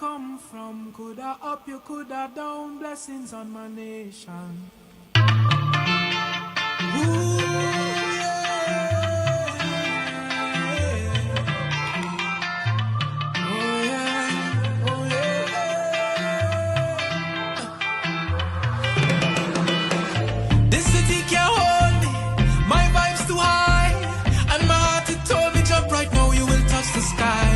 come from. Coulda up, you coulda down. Blessings on my nation. Ooh, yeah. Oh yeah, oh yeah. This city can't hold me. My vibe's too high, and my heart it told me jump right now. You will touch the sky.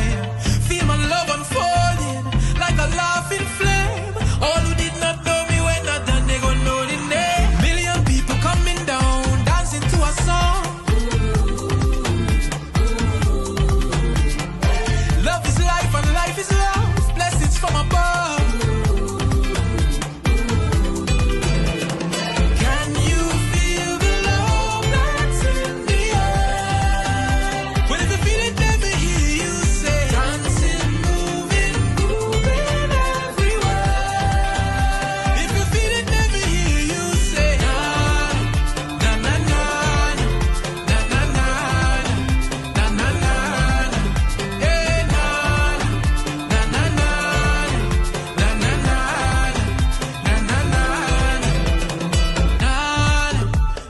Feel my love unfolding like a laughing flame. All who did not know me when not done, they gon' know the name. Million people coming down, dancing to a song. Love is life and life is love. Blessings from above. Can you feel the love that's in the air? Well, if you feel it, let me hear you say, dancing, moving, grooving everywhere. If you feel it, let me hear you say, na na na na na na na na na na, eh na na na na na na na na na na.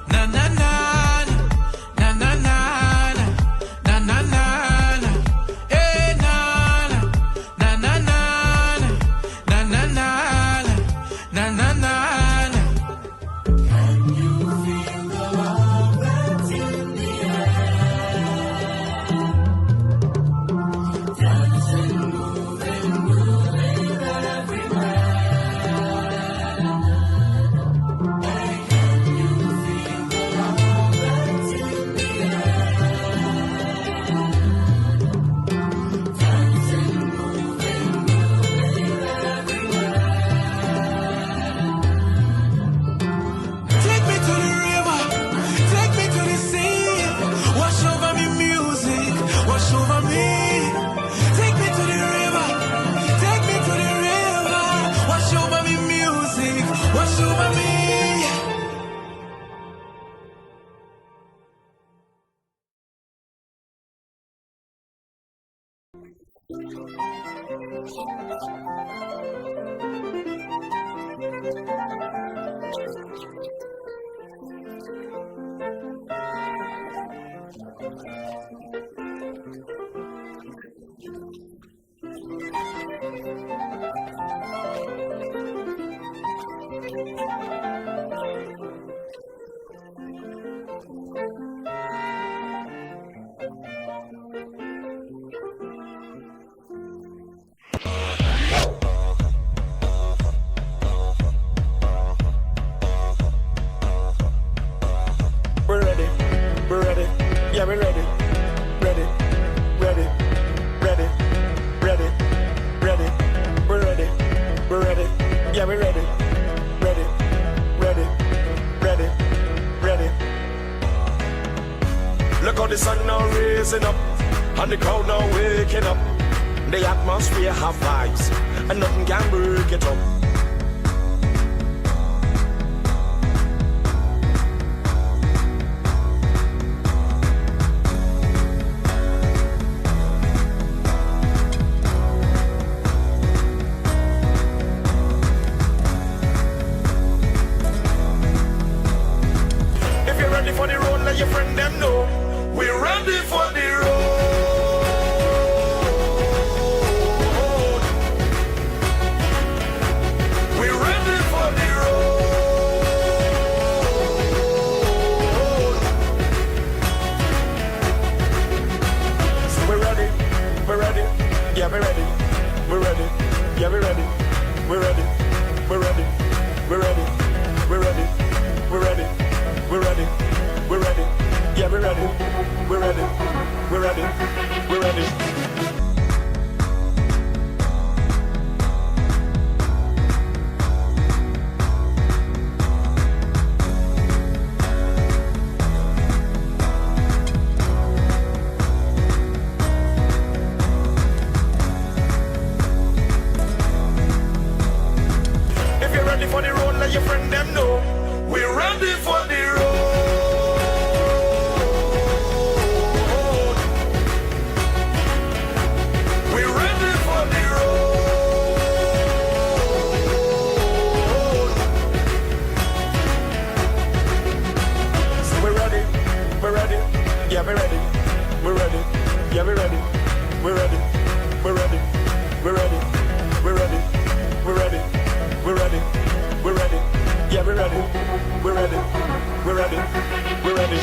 Na na na na na na na na na na, eh na na na na na na na na na na. Can you feel the love that's in the air? Dancing, moving, moving everywhere. Take me to the river, take me to the sea. Wash over me music, wash over me. Take me to the river, take me to the river. Wash over me music, wash over me. We're ready, yeah, we're ready, ready, ready, ready, ready, ready, we're ready, yeah, we're ready, ready, ready, ready, ready. Look how the sun now raising up, and the crowd now waking up. The atmosphere have vibes, and nothing can break it up. If you're ready for the road, let your friend them know. We're ready for the road. We're ready for the road. So we're ready, yeah, we're ready, yeah, we're ready, we're ready, we're ready, we're ready, we're ready, we're ready, we're ready, we're ready, yeah, we're ready, we're ready, we're ready, we're ready. If you're ready for the road, let your friend them know. We're ready for the road. We're ready for the road. Yeah, we're ready. We're ready. We're ready. We're ready. We're ready. We're ready. We're ready. We're ready. Yeah, we're ready. We're ready. We're ready. We're ready.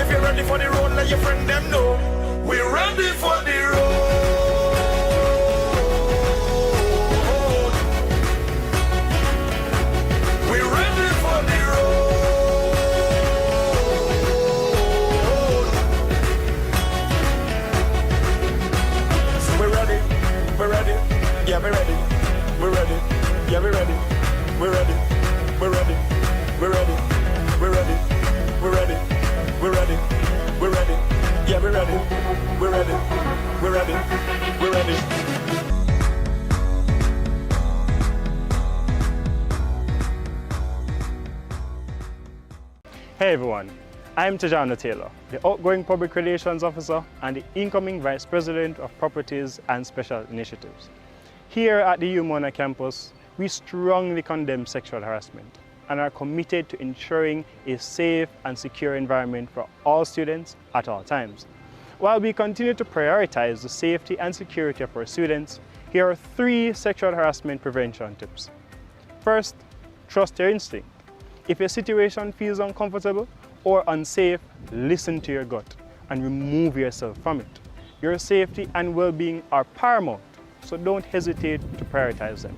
If you're ready for the road, let your friend them know. We're ready for the road. We're ready for the road. So we're ready. We're ready. Yeah, we're ready. We're ready. Yeah, we're ready. We're ready. We're ready. We're ready. We're ready. We're ready. We're ready. We're ready. Yeah, we're ready. We're ready. We're ready. We're ready. Hey everyone, I'm Tajana Taylor, the outgoing Public Relations Officer and the incoming Vice President of Properties and Special Initiatives. Here at the UMona campus, we strongly condemn sexual harassment and are committed to ensuring a safe and secure environment for all students at all times. While we continue to prioritize the safety and security of our students, here are 3 sexual harassment prevention tips. First, trust your instinct. If a situation feels uncomfortable or unsafe, listen to your gut and remove yourself from it. Your safety and well-being are paramount, so don't hesitate to prioritize them.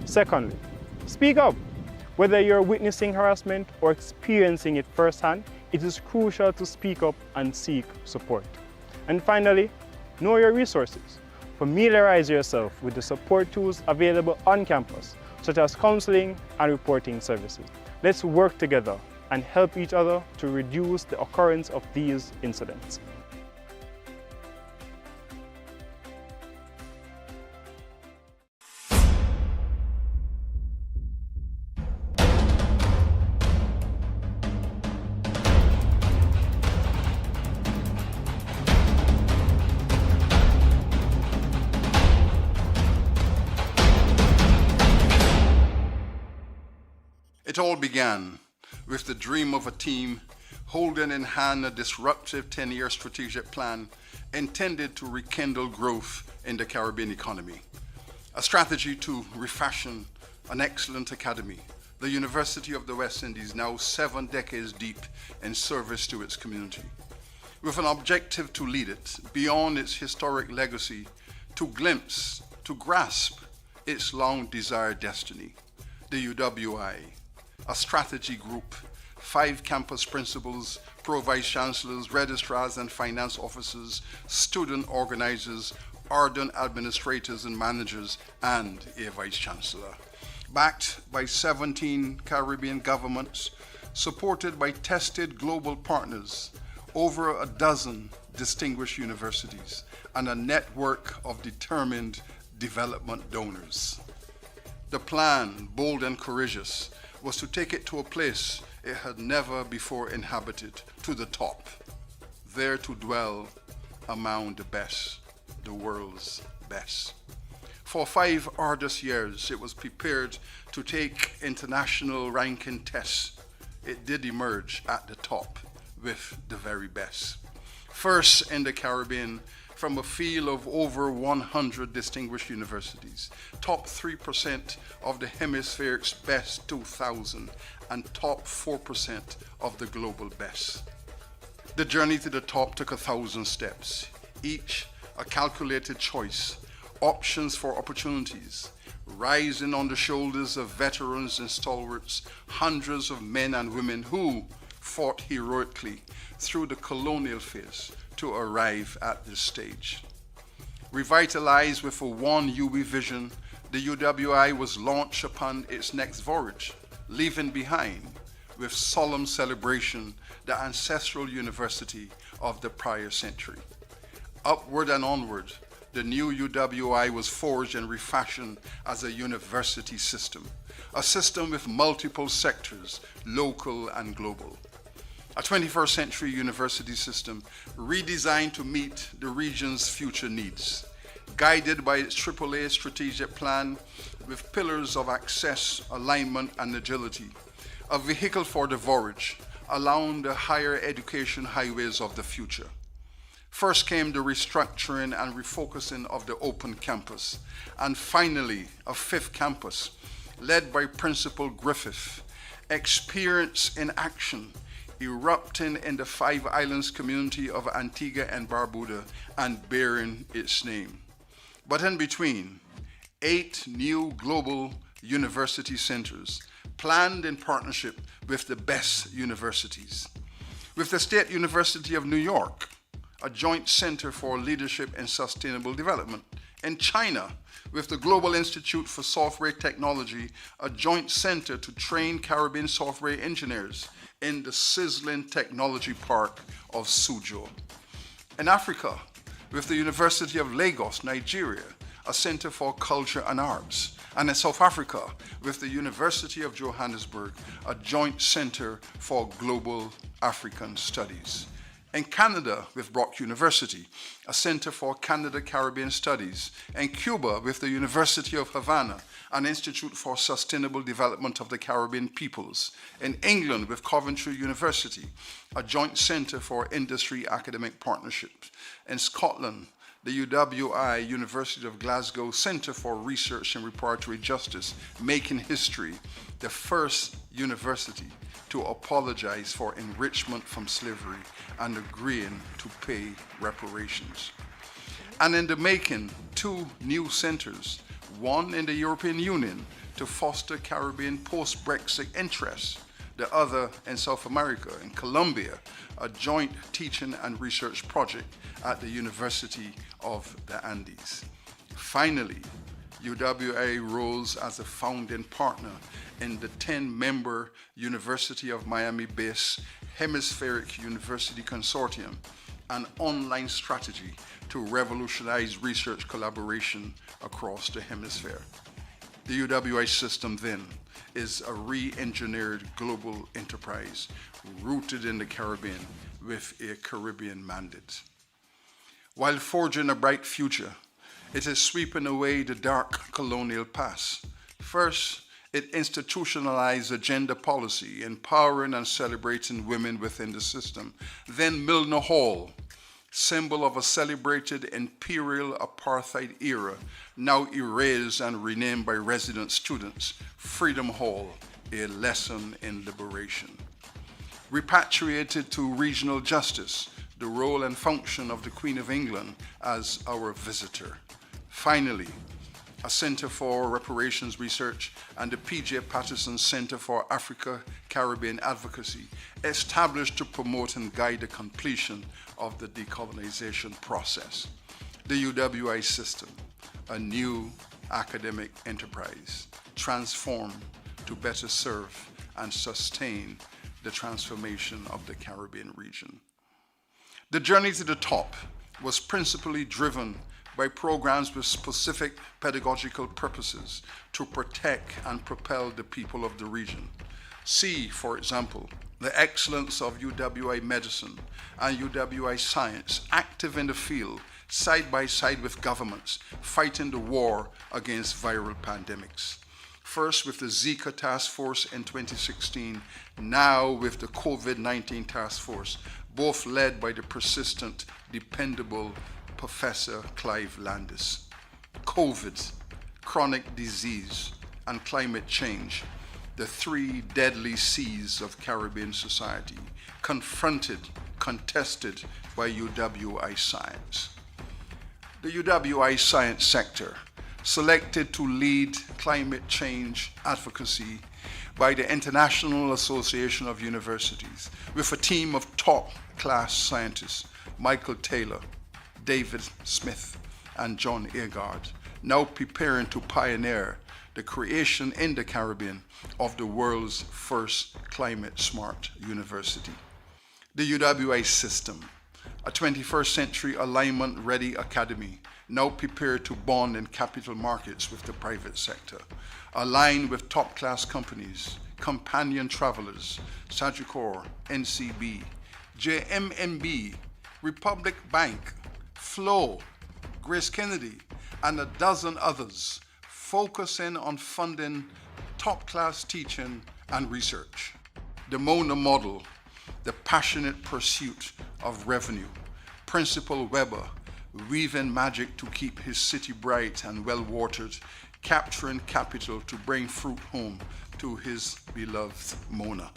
Secondly, speak up. Whether you're witnessing harassment or experiencing it firsthand, it is crucial to speak up and seek support. And finally, know your resources. Familiarize yourself with the support tools available on campus, such as counseling and reporting services. Let's work together and help each other to reduce the occurrence of these incidents. It all began with the dream of a team holding in hand a disruptive 10-year strategic plan intended to rekindle growth in the Caribbean economy. A strategy to refashion an excellent academy, the University of the West Indies, now 7 decades deep in service to its community. With an objective to lead it beyond its historic legacy, to glimpse, to grasp its long-desired destiny. The UWI, a strategy group, 5 campus principals, pro-vice chancellors, registrars and finance officers, student organizers, ardent administrators and managers, and a vice chancellor. Backed by 17 Caribbean governments, supported by tested global partners, over a dozen distinguished universities, and a network of determined development donors. The plan, bold and courageous, was to take it to a place it had never before inhabited, to the top, there to dwell among the best, the world's best. For 5 arduous years, it was prepared to take international ranking tests. It did emerge at the top with the very best. First in the Caribbean, from a field of over 100 distinguished universities, top 3% of the hemisphere's best 2,000, and top 4% of the global best. The journey to the top took 1,000 steps, each a calculated choice, options for opportunities, rising on the shoulders of veterans and stalwarts, hundreds of men and women who fought heroically through the colonial phase to arrive at this stage. Revitalized with a one UWI vision, the UWI was launched upon its next voyage, leaving behind, with solemn celebration, the ancestral university of the prior century. Upward and onward, the new UWI was forged and refashioned as a university system, a system with multiple sectors, local and global, a 21st century university system redesigned to meet the region's future needs, guided by its AAA strategic plan with pillars of access, alignment, and agility, a vehicle for the voyage along the higher education highways of the future. First came the restructuring and refocusing of the open campus, and finally a fifth campus led by Principal Griffith, experience in action, erupting in the Five Islands community of Antigua and Barbuda and bearing its name. But in between, 8 new global university centers planned in partnership with the best universities. With the State University of New York, a joint center for leadership and sustainable development. In China, with the Global Institute for Software Technology, a joint center to train Caribbean software engineers in the sizzling technology park of Suzhou. In Africa, with the University of Lagos, Nigeria, a center for culture and arts. And in South Africa, with the University of Johannesburg, a joint center for global African studies. In Canada, with Brock University, a center for Canada-Caribbean studies. In Cuba, with the University of Havana, an institute for sustainable development of the Caribbean peoples. In England, with Coventry University, a joint center for industry academic partnerships. In Scotland, the UWI, University of Glasgow Centre for Research and Reparatory Justice, making history, the first university to apologize for enrichment from slavery and agreeing to pay reparations. And in the making, 2 new centers, one in the European Union to foster Caribbean post-Brexit interests, the other in South America, in Colombia, a joint teaching and research project at the University of the Andes. Finally, UWA rose as a founding partner in the 10-member University of Miami-based Hemispheric University Consortium, an online strategy to revolutionize research collaboration across the hemisphere. The UWA system then is a re-engineered global enterprise rooted in the Caribbean with a Caribbean mandate. While forging a bright future, it is sweeping away the dark colonial past. First, it institutionalized a gender policy, empowering and celebrating women within the system. Then Milner Hall, symbol of a celebrated imperial apartheid era, now erased and renamed by resident students, Freedom Hall, a lesson in liberation. Repatriated to regional justice, the role and function of the Queen of England as our visitor. Finally, a Center for Reparations Research and the P.J. Patterson Center for Africa Caribbean Advocacy, established to promote and guide the completion of the decolonization process. The UWI system, a new academic enterprise, transformed to better serve and sustain the transformation of the Caribbean region. The journey to the top was principally driven by programs with specific pedagogical purposes to protect and propel the people of the region. See, for example, the excellence of UWI medicine and UWI science active in the field, side by side with governments, fighting the war against viral pandemics. First with the Zika task force in 2016, now with the COVID-19 task force, both led by the persistent, dependable Professor Clive Landis. COVID, chronic disease, and climate change, the 3 deadly C's of Caribbean society, confronted, contested by UWI science. The UWI science sector, selected to lead climate change advocacy by the International Association of Universities, with a team of top-class scientists, Michael Taylor, David Smith, and John Agard, now preparing to pioneer the creation in the Caribbean of the world's first climate-smart university. The UWA system, a 21st century alignment-ready academy now prepared to bond in capital markets with the private sector, align with top-class companies, companion travelers, Sagicor, NCB, JMMB, Republic Bank, Flow, Grace Kennedy, and a dozen others, focusing on funding top-class teaching and research. The Mona model, the passionate pursuit of revenue. Principal Weber, weaving magic to keep his city bright and well-watered, capturing capital to bring fruit home to his beloved Mona.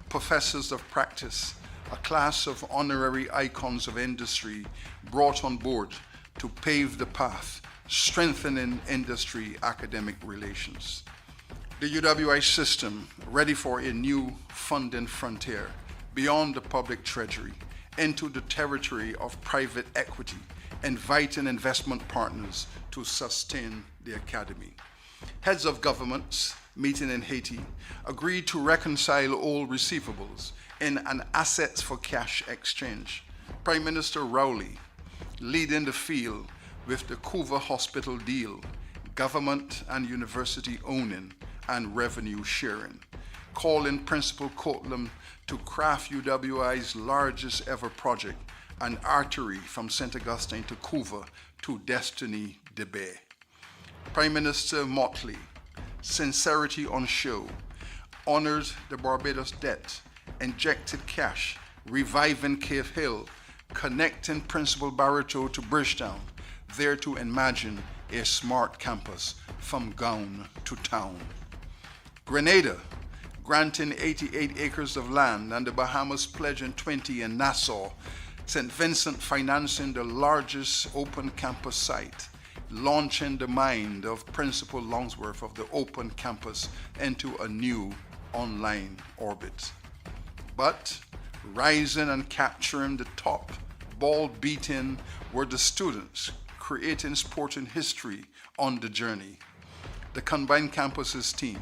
Professors of practice, a class of honorary icons of industry brought on board to pave the path, strengthening industry academic relations. The UWI system ready for a new funding frontier beyond the public treasury into the territory of private equity, inviting investment partners to sustain the academy. Heads of governments meeting in Haiti agreed to reconcile all receivables in an assets for cash exchange. Prime Minister Rowley leading the field with the Couva Hospital deal, government and university owning and revenue sharing, calling Principal Courtlam to craft UWI's largest ever project, an artery from St. Augustine to Couva to Destiny de Bay. Prime Minister Motley, sincerity on show, honored the Barbados debt, injected cash, reviving Cave Hill, connecting Principal Barreto to Bridgetown, there to imagine a smart campus from gown to town. Grenada, granting 88 acres of land, and the Bahamas pledging 20 in Nassau. St. Vincent financing the largest open campus site, launching the mind of Principal Longsworth of the open campus into a new online orbit. But rising and capturing the top, ball beating were the students, creating sporting history on the journey. The combined campuses team,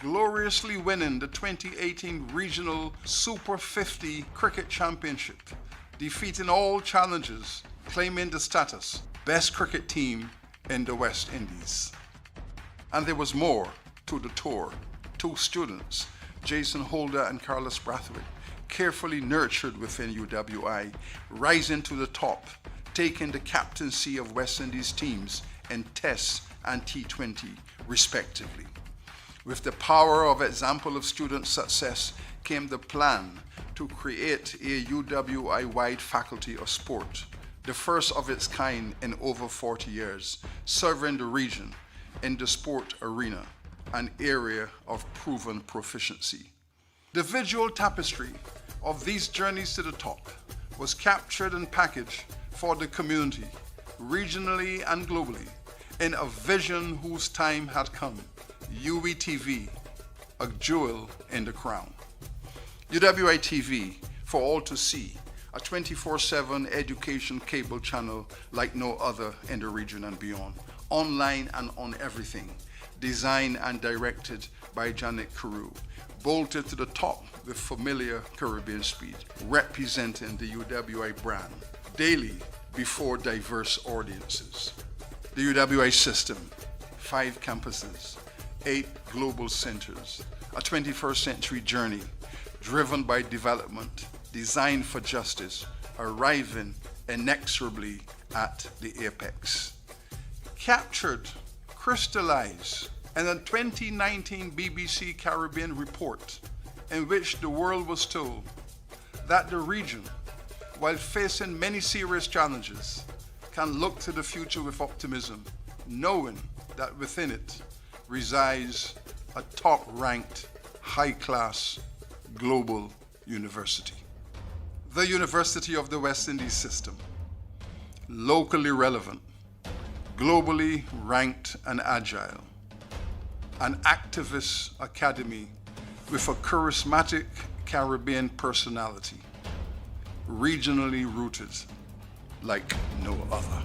gloriously winning the 2018 Regional Super 50 Cricket Championship, defeating all challenges, claiming the status, best cricket team in the West Indies. And there was more to the tour. Two students, Jason Holder and Carlos Brathwaite, carefully nurtured within UWI, rising to the top, taking the captaincy of West Indies teams in Tests and T20 respectively. With the power of example of student success came the plan to create a UWI-wide faculty of sport, the first of its kind in over 40 years, serving the region in the sport arena, an area of proven proficiency. The visual tapestry of these journeys to the top was captured and packaged for the community, regionally and globally, in a vision whose time had come. UWI-TV, a jewel in the crown. UWI-TV, for all to see, a 24/7 education cable channel like no other in the region and beyond, online and on everything, designed and directed by Janet Carew, bolted to the top with familiar Caribbean speed, representing the UWI brand, daily before diverse audiences. The UWI system, 5 campuses, 8 global centers, a 21st century journey driven by development, designed for justice, arriving inexorably at the apex. Captured, crystallized in a 2019 BBC Caribbean report in which the world was told that the region, while facing many serious challenges, can look to the future with optimism, knowing that within it resides a top-ranked, high-class, global university. The University of the West Indies system, locally relevant, globally ranked and agile, an activist academy with a charismatic Caribbean personality, regionally rooted like no other.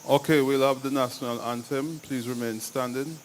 Okay, we'll have the national anthem. Please remain standing.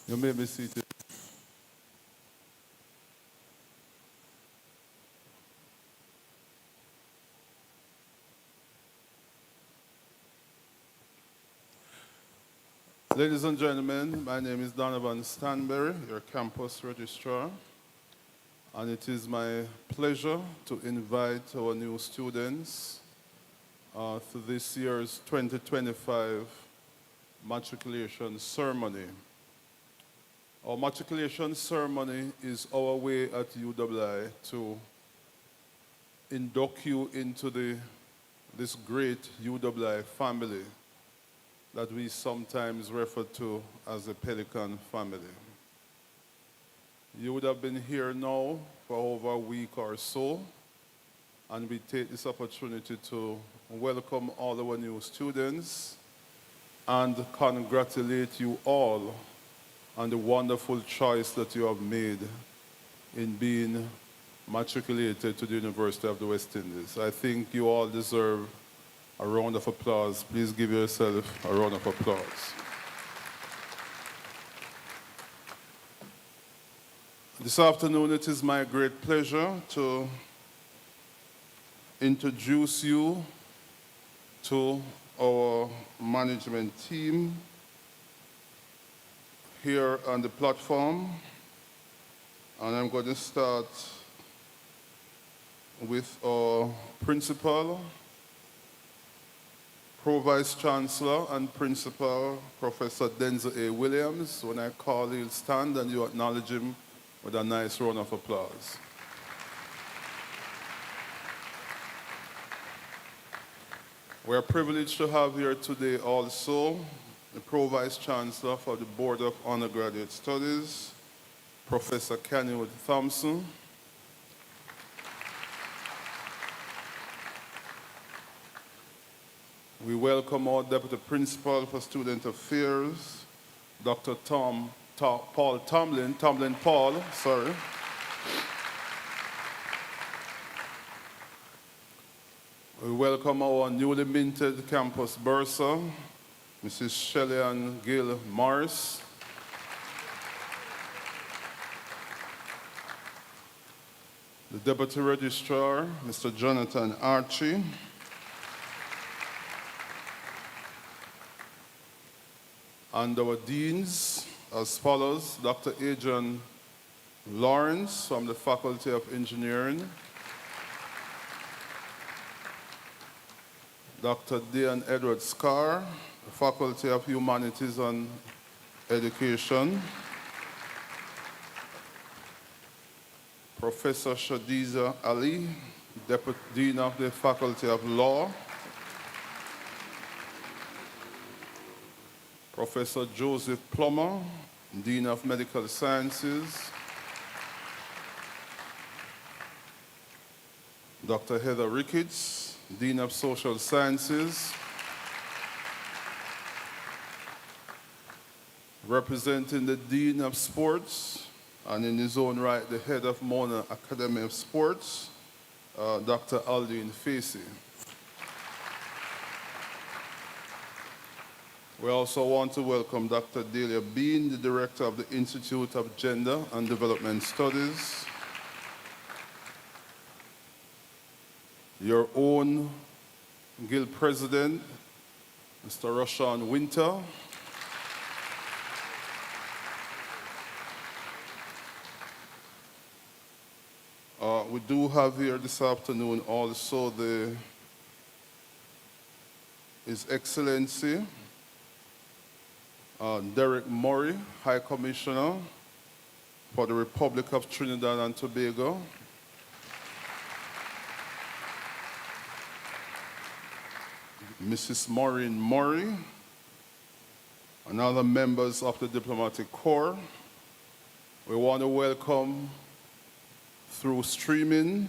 You may be seated. Ladies and gentlemen, my name is Donovan Stanberry, your campus registrar, and it is my pleasure to invite our new students to this year's 2025 matriculation ceremony. Our matriculation ceremony is our way at UWI to induct you into this great UWI family that we sometimes refer to as the Pelican family. You would have been here now for over a week or so, and we take this opportunity to welcome all our new students and congratulate you all on the wonderful choice that you have made in being matriculated to the University of the West Indies. I think you all deserve a round of applause. Please give yourself a round of applause. This afternoon, it is my great pleasure to introduce you to our management team here on the platform. And I'm going to start with our principal, Pro-Vice Chancellor and Principal, Professor Denzel A. Williams. When I call, he'll stand and you acknowledge him with a nice round of applause. We're privileged to have here today also the Pro-Vice Chancellor for the Board of Undergraduate Studies, Professor Kennywood Thompson. We welcome our Deputy Principal for Student Affairs, Dr. Paul Paul. We welcome our newly minted campus bursar, Mrs. Shelley-Ann Gill Morris. The Deputy Registrar, Mr. Jonathan Archie. And our deans as follows: Dr. Adrian Lawrence from the Faculty of Engineering, Dr. Diane Edward Scarr, the Faculty of Humanities and Education, Professor Shadiza Ali, Deputy Dean of the Faculty of Law, Professor Joseph Plummer, Dean of Medical Sciences, Dr. Heather Ricketts, Dean of Social Sciences, representing the Dean of Sports, and in his own right, the head of Mona Academy of Sports, Dr. Aldine Facey. We also want to welcome Dr. Delia Bean, the Director of the Institute of Gender and Development Studies, your own Guild President, Mr. Rashawn Winter. We do have here this afternoon also His Excellency Derek Murray, High Commissioner for the Republic of Trinidad and Tobago. Mrs. Maureen Murray, and other members of the Diplomatic Corps. We want to welcome through streaming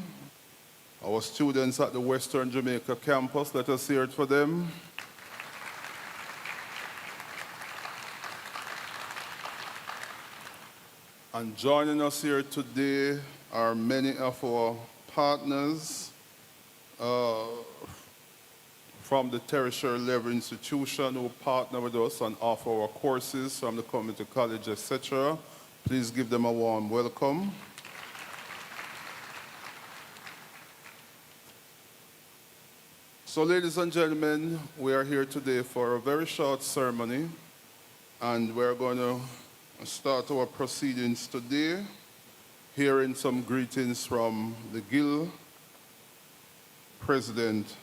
our students at the Western Jamaica campus. Let us hear it for them. And joining us here today are many of our partners from the tertiary level institution who partner with us and offer our courses from the community college, etc. Please give them a warm welcome. So, ladies and gentlemen, we are here today for a very short ceremony, and we're going to start our proceedings today, hearing some greetings from the Guild President,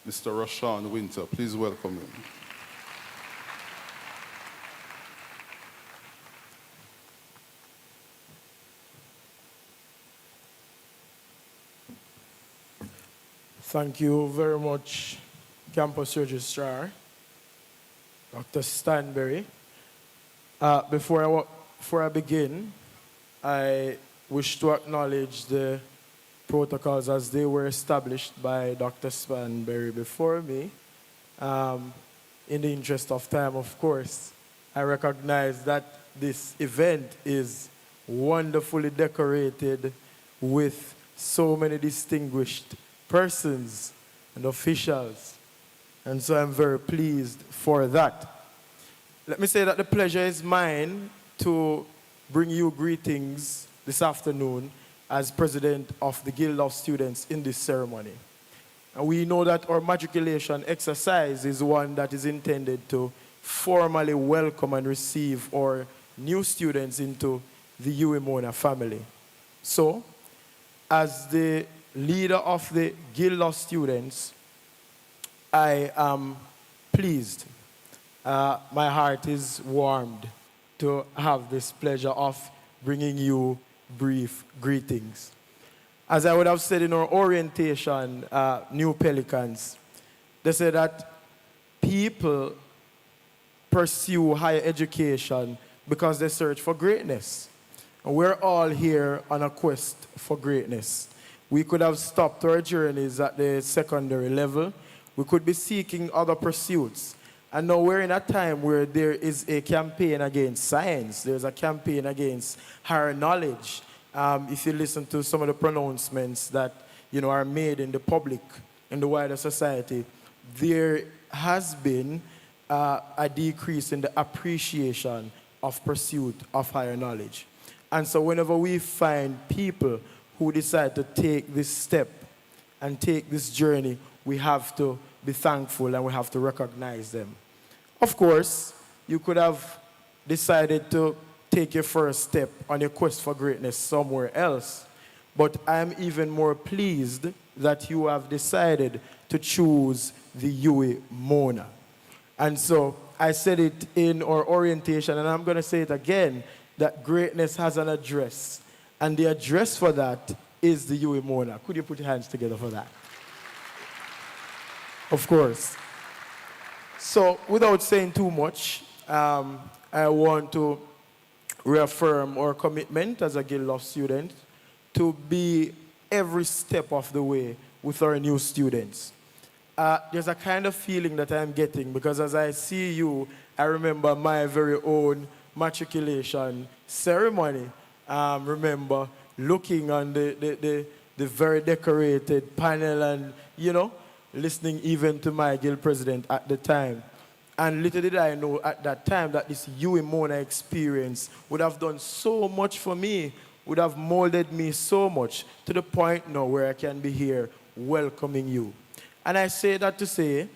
Mr. Rashawn Winter. Please welcome him. Thank you very much, Campus Registrar, Dr. Stanberry. Before I begin, I wish to acknowledge the protocols as they were established by Dr. Stanberry before me. In the interest of time, of course, I recognize that this event is wonderfully decorated with so many distinguished persons and officials, and so I'm very pleased for that. Let me say that the pleasure is mine to bring you greetings this afternoon as President of the Guild of Students in this ceremony. And we know that our matriculation exercise is one that is intended to formally welcome and receive our new students into the UMONA family. So, as the leader of the Guild of Students, I am pleased. My heart is warmed to have this pleasure of bringing you brief greetings. As I would have said in our orientation, New Pelicans, they say that people pursue higher education because they search for greatness. And we're all here on a quest for greatness. We could have stopped our journeys at the secondary level. We could be seeking other pursuits. And now we're in a time where there is a campaign against science. There's a campaign against higher knowledge. If you listen to some of the pronouncements that are made in the public, in the wider society, there has been a decrease in the appreciation of pursuit of higher knowledge. And so whenever we find people who decide to take this step and take this journey, we have to be thankful and we have to recognize them. Of course, you could have decided to take your first step on your quest for greatness somewhere else, but I'm even more pleased that you have decided to choose the UMONA. And so I said it in our orientation, and I'm going to say it again, that greatness has an address. And the address for that is the UMONA. Could you put your hands together for that? Of course. So, without saying too much, I want to reaffirm our commitment as a Guild of Students to be every step of the way with our new students. There's a kind of feeling that I'm getting because as I see you, I remember my very own matriculation ceremony. Remember looking on the very decorated panel and, listening even to my Guild President at the time. And little did I know at that time that this UMONA experience would have done so much for me, would have molded me so much to the point now where I can be here welcoming you. And I say that to say,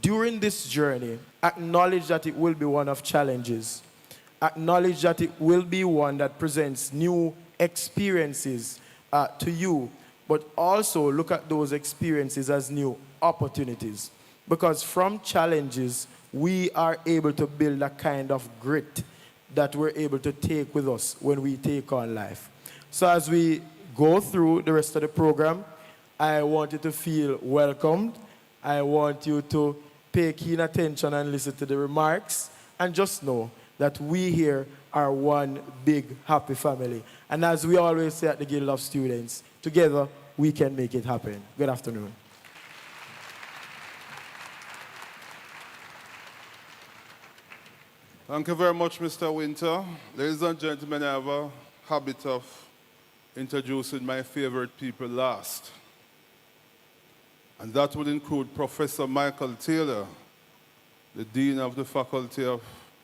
during this journey, acknowledge that it will be one of challenges. Acknowledge that it will be one that presents new experiences to you, but also look at those experiences as new opportunities. Because from challenges, we are able to build a kind of grit that we're able to take with us when we take on life. So as we go through the rest of the program, I want you to feel welcomed. I want you to pay keen attention and listen to the remarks, and just know that we here are one big happy family. And as we always say at the Guild of Students, together we can make it happen. Good afternoon. Thank you very much, Mr. Winter. Ladies and gentlemen, I have a habit of introducing my favorite people last. And that would include Professor Michael Taylor, the Dean of the Faculty of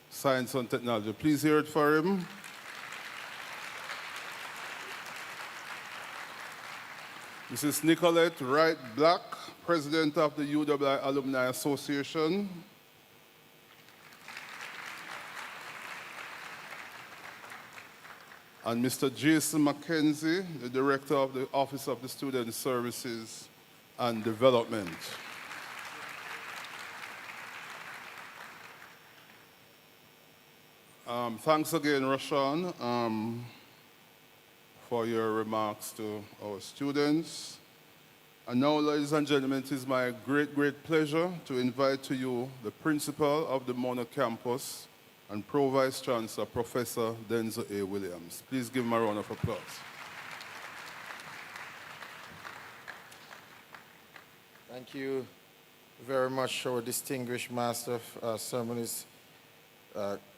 Science and Technology. Please hear it for him. Mrs. Nicolette Wright Black, President of the UWI Alumni Association. And Mr. Jason McKenzie, the Director of the Office of the Student Services and Development. Thanks again, Rashawn, for your remarks to our students. And now, ladies and gentlemen, it is my great pleasure to invite to you the principal of the Mona campus and Pro-Vice Chancellor, Professor Denzel A. Williams. Please give him a round of applause. Thank you very much, our distinguished Master of Ceremonies,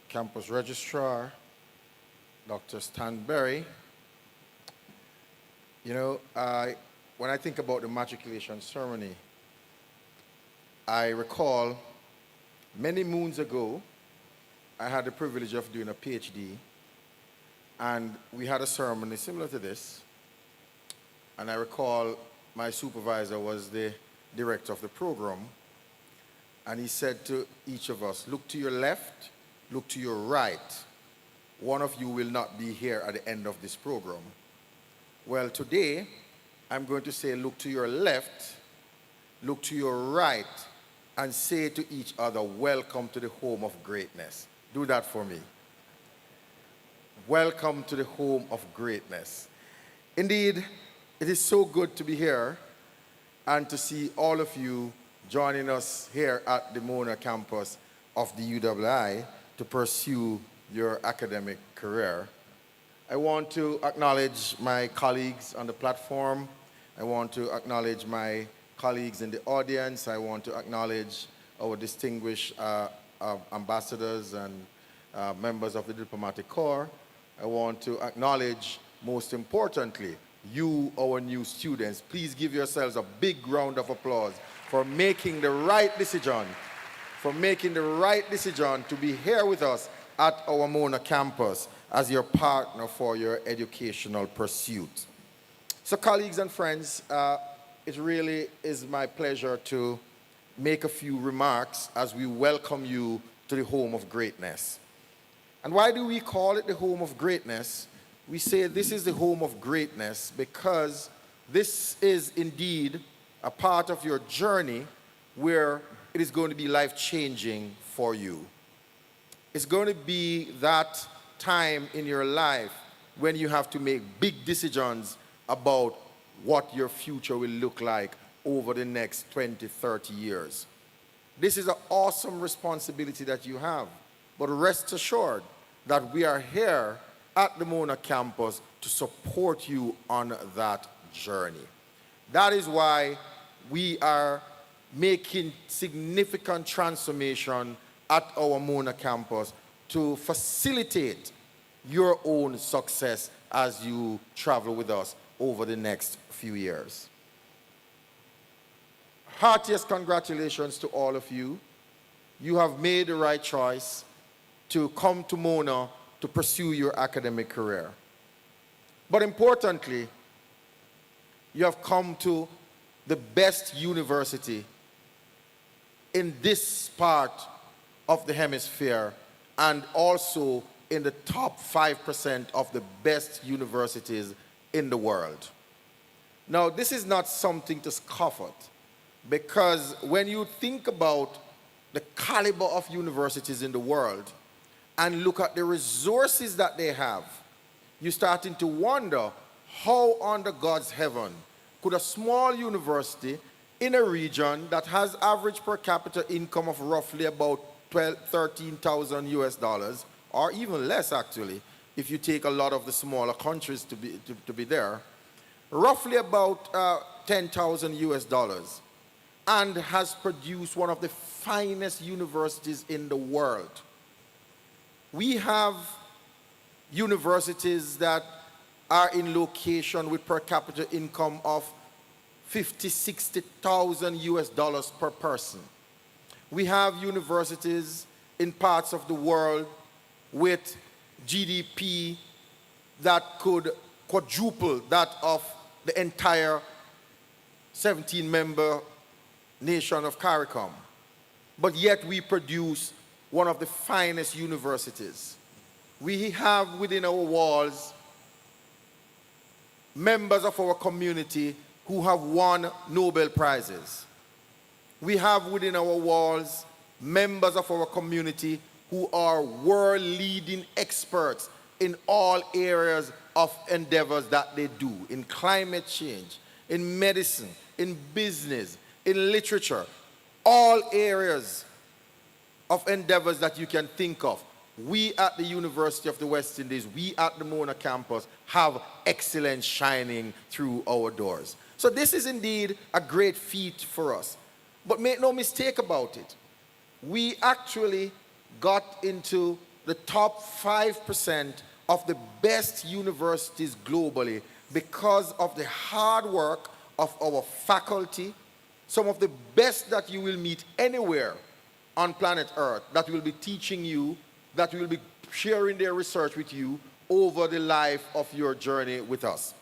Campus Registrar, Dr. Stan Berry. You know, when I think about the matriculation ceremony, I recall many moons ago, I had the privilege of doing a PhD, and we had a ceremony similar to this. And I recall my supervisor was the director of the program, and he said to each of us, look to your left, look to your right. One of you will not be here at the end of this program. Well, today, I'm going to say, look to your left, look to your right, and say to each other, welcome to the home of greatness. Do that for me. Welcome to the home of greatness. Indeed, it is so good to be here and to see all of you joining us here at the Mona campus of the UWI to pursue your academic career. I want to acknowledge my colleagues on the platform. I want to acknowledge my colleagues in the audience. I want to acknowledge our distinguished ambassadors and members of the diplomatic corps. I want to acknowledge, most importantly, you, our new students. Please give yourselves a big round of applause for making the right decision, to be here with us at our Mona campus as your partner for your educational pursuit. So colleagues and friends, it really is my pleasure to make a few remarks as we welcome you to the home of greatness. And why do we call it the home of greatness? We say this is the home of greatness because this is indeed a part of your journey where it is going to be life-changing for you. It's going to be that time in your life when you have to make big decisions about what your future will look like over the next 20, 30 years. This is an awesome responsibility that you have, but rest assured that we are here at the Mona campus to support you on that journey. That is why we are making significant transformation at our Mona campus to facilitate your own success as you travel with us over the next few years. Heartiest congratulations to all of you. You have made the right choice to come to Mona to pursue your academic career. But importantly, you have come to the best university in this part of the hemisphere and also in the top 5% of the best universities in the world. Now, this is not something to scoff at, because when you think about the caliber of universities in the world and look at the resources that they have, you're starting to wonder how under God's heaven could a small university in a region that has average per capita income of roughly about 13,000 US dollars, or even less actually, if you take a lot of the smaller countries to be there, roughly about 10,000 US dollars, and has produced one of the finest universities in the world. We have universities that are in location with per capita income of 50, 60,000 US dollars per person. We have universities in parts of the world with GDP that could quadruple that of the entire 17-member nation of CARICOM. But yet we produce one of the finest universities. We have within our walls members of our community who have won Nobel Prizes. We have within our walls members of our community who are world-leading experts in all areas of endeavors that they do, in climate change, in medicine, in business, in literature, all areas of endeavors that you can think of. We at the University of the West Indies, we at the Mona campus have excellence shining through our doors. So this is indeed a great feat for us. But make no mistake about it. We actually got into the top 5% of the best universities globally because of the hard work of our faculty, some of the best that you will meet anywhere on planet Earth, that will be teaching you, that will be sharing their research with you over the life of your journey with us.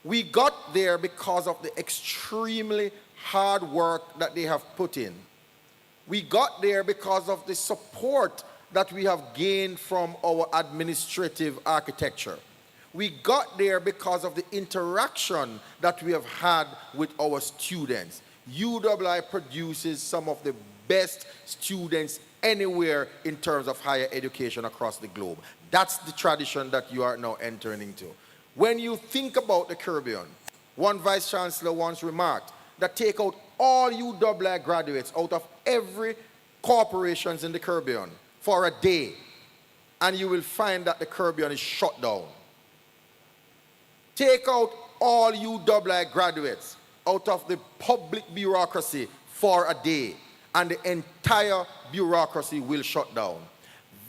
We got there because of the extremely hard work that they have put in. We got there because of the support that we have gained from our administrative architecture. We got there because of the interaction that we have had with our students. UWI produces some of the best students anywhere in terms of higher education across the globe. That's the tradition that you are now entering into. When you think about the Caribbean, one vice chancellor once remarked that take out all UWI graduates out of every corporations in the Caribbean for a day, and you will find that the Caribbean is shut down. Take out all UWI graduates out of the public bureaucracy for a day, and the entire bureaucracy will shut down.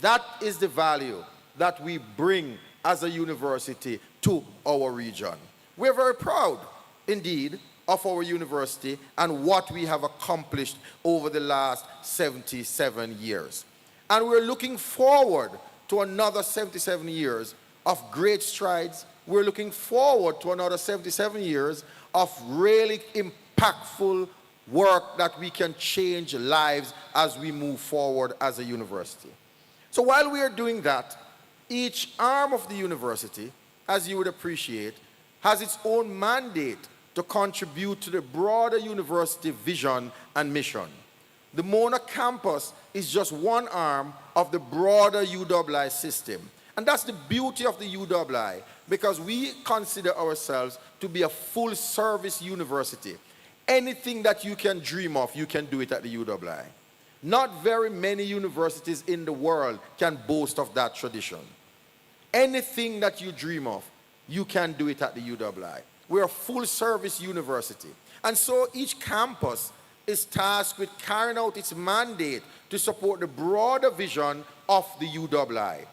That is the value that we bring as a university to our region. We're very proud, indeed, of our university and what we have accomplished over the last 77 years. And we're looking forward to another 77 years of great strides. We're looking forward to another 77 years of really impactful work that we can change lives as we move forward as a university. So while we are doing that, each arm of the university, as you would appreciate, has its own mandate to contribute to the broader university vision and mission. The Mona campus is just one arm of the broader UWI system. And that's the beauty of the UWI, because we consider ourselves to be a full-service university. Anything that you can dream of, you can do it at the UWI. Not very many universities in the world can boast of that tradition. Anything that you dream of, you can do it at the UWI. We're a full-service university. And so each campus is tasked with carrying out its mandate to support the broader vision of the UWI.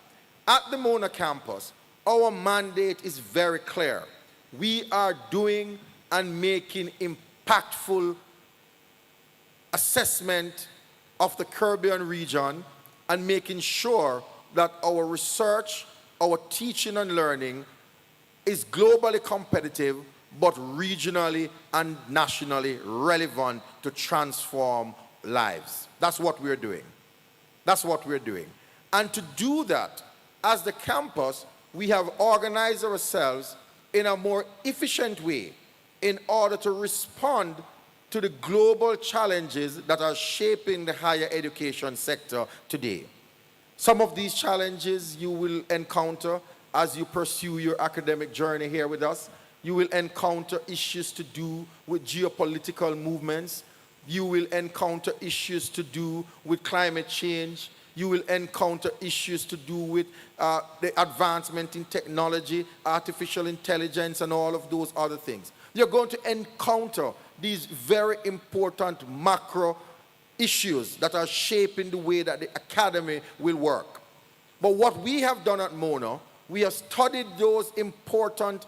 At the Mona campus, our mandate is very clear. We are doing and making impactful assessment of the Caribbean region and making sure that our research, our teaching and learning is globally competitive but regionally and nationally relevant to transform lives. That's what we're doing. That's what we're doing. And to do that, as the campus, we have organized ourselves in a more efficient way in order to respond to the global challenges that are shaping the higher education sector today. Some of these challenges you will encounter as you pursue your academic journey here with us. You will encounter issues to do with geopolitical movements. You will encounter issues to do with climate change. You will encounter issues to do with the advancement in technology, artificial intelligence, and all of those other things. You're going to encounter these very important macro issues that are shaping the way that the academy will work. But what we have done at Mona, we have studied those important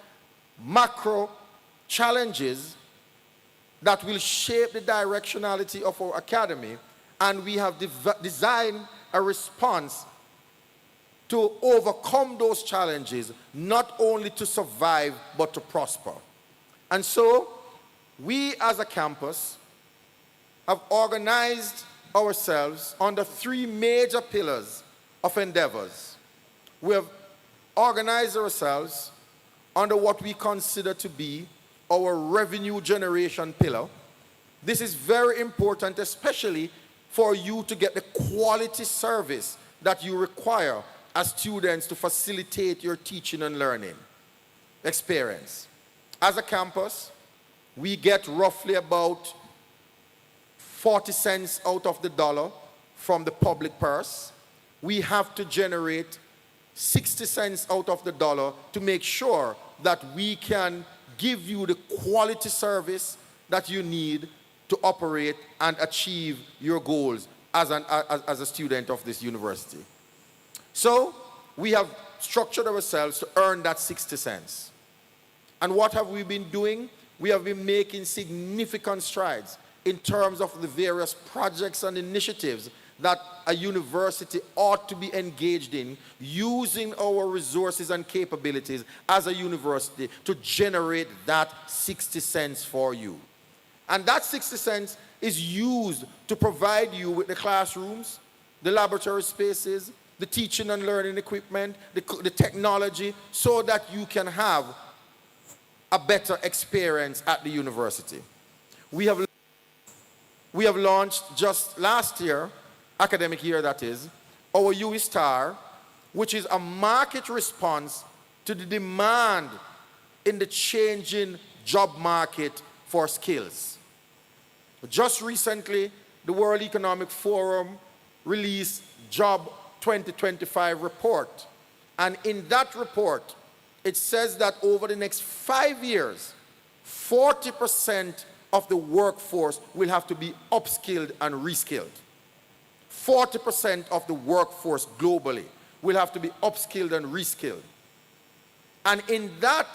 macro challenges that will shape the directionality of our academy, and we have designed a response to overcome those challenges, not only to survive, but to prosper. And so, we as a campus have organized ourselves under three major pillars of endeavors. We have organized ourselves under what we consider to be our revenue generation pillar. This is very important, especially for you to get the quality service that you require as students to facilitate your teaching and learning experience. As a campus, we get roughly about 40 cents out of the dollar from the public purse. We have to generate 60 cents out of the dollar to make sure that we can give you the quality service that you need to operate and achieve your goals as a student of this university. So we have structured ourselves to earn that 60 cents. And what have we been doing? We have been making significant strides in terms of the various projects and initiatives that a university ought to be engaged in, using our resources and capabilities as a university to generate that 60 cents for you. And that 60 cents is used to provide you with the classrooms, the laboratory spaces, the teaching and learning equipment, the technology, so that you can have a better experience at the university. We have launched just last year, academic year that is, our UE Star, which is a market response to the demand in the changing job market for skills. Just recently, the World Economic Forum released Job 2025 report. And in that report, it says that over the next 5 years, 40% of the workforce will have to be upskilled and reskilled. 40% of the workforce globally will have to be upskilled and reskilled. And in that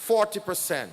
40%,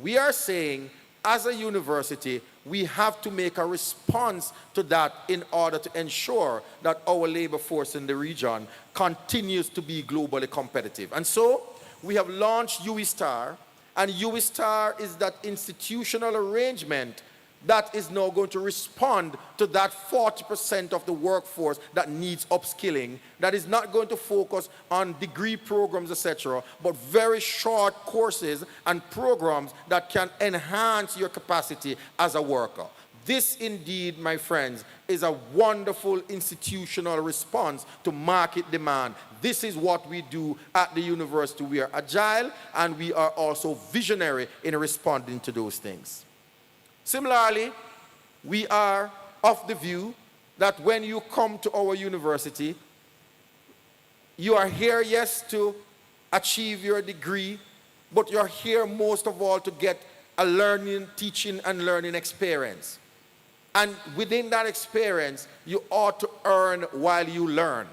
we are saying, as a university, we have to make a response to that in order to ensure that our labor force in the region continues to be globally competitive. And so, we have launched UE Star, and UE Star is that institutional arrangement that is now going to respond to that 40% of the workforce that needs upskilling, that is not going to focus on degree programs, etc., but very short courses and programs that can enhance your capacity as a worker. This indeed, my friends, is a wonderful institutional response to market demand. This is what we do at the university. We are agile and we are also visionary in responding to those things. Similarly, we are of the view that when you come to our university, you are here, yes, to achieve your degree, but you're here most of all to get a learning, teaching, and learning experience. And within that experience, you ought to earn while you learn.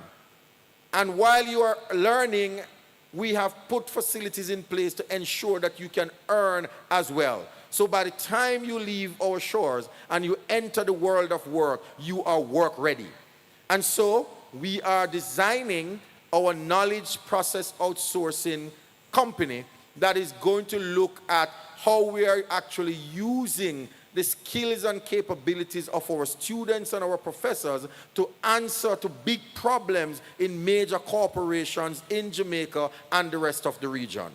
And while you are learning, we have put facilities in place to ensure that you can earn as well. So by the time you leave our shores and you enter the world of work, you are work ready. And so we are designing our knowledge process outsourcing company that is going to look at how we are actually using the skills and capabilities of our students and our professors to answer to big problems in major corporations in Jamaica and the rest of the region.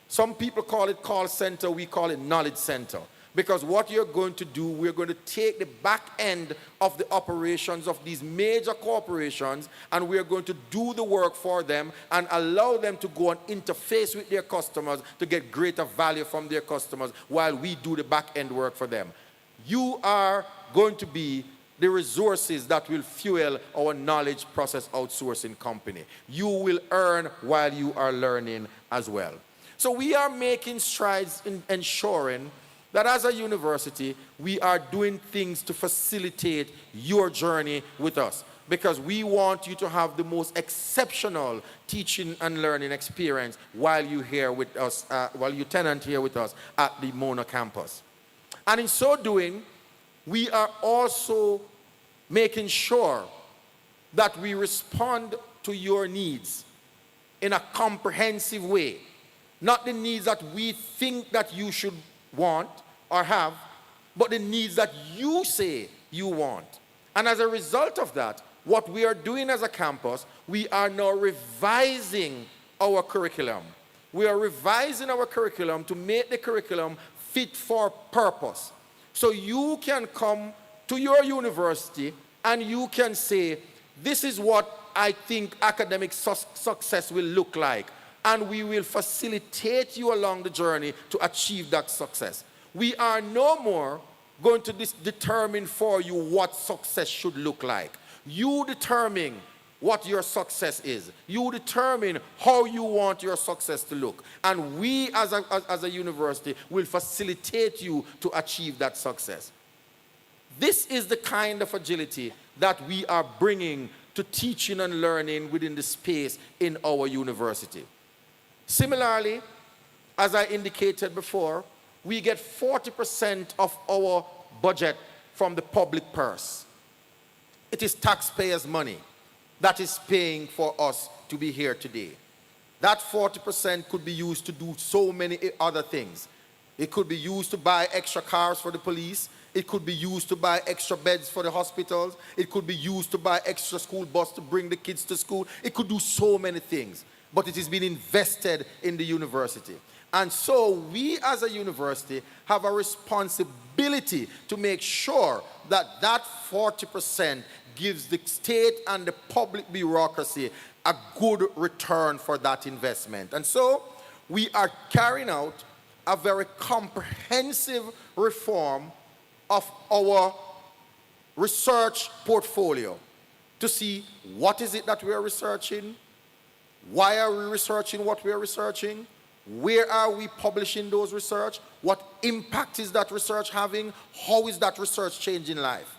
Some people call it call center, we call it knowledge center. Because what you're going to do, we're going to take the back end of the operations of these major corporations and we're going to do the work for them and allow them to go and interface with their customers to get greater value from their customers while we do the back end work for them. You are going to be the resources that will fuel our knowledge process outsourcing company. You will earn while you are learning as well. So we are making strides in ensuring that as a university, we are doing things to facilitate your journey with us because we want you to have the most exceptional teaching and learning experience while you're here with us, while you tenant here with us at the Mona campus. And in so doing, we are also making sure that we respond to your needs in a comprehensive way. Not the needs that we think that you should want or have, but the needs that you say you want. And as a result of that, what we are doing as a campus, we are now revising our curriculum. We are revising our curriculum to make the curriculum fit for purpose. So you can come to your university and you can say, this is what I think academic success will look like. And we will facilitate you along the journey to achieve that success. We are no more going to determine for you what success should look like. You determine what your success is. You determine how you want your success to look. And we as a university will facilitate you to achieve that success. This is the kind of agility that we are bringing to teaching and learning within the space in our university. Similarly, as I indicated before, we get 40% of our budget from the public purse. It is taxpayers' money that is paying for us to be here today. That 40% could be used to do so many other things. It could be used to buy extra cars for the police. It could be used to buy extra beds for the hospitals. It could be used to buy extra school bus to bring the kids to school. It could do so many things, but it is being invested in the university. And so we as a university have a responsibility to make sure that that 40% gives the state and the public bureaucracy a good return for that investment. And so we are carrying out a very comprehensive reform of our research portfolio to see what is it that we are researching, why are we researching what we are researching, where are we publishing those research, what impact is that research having, how is that research changing life.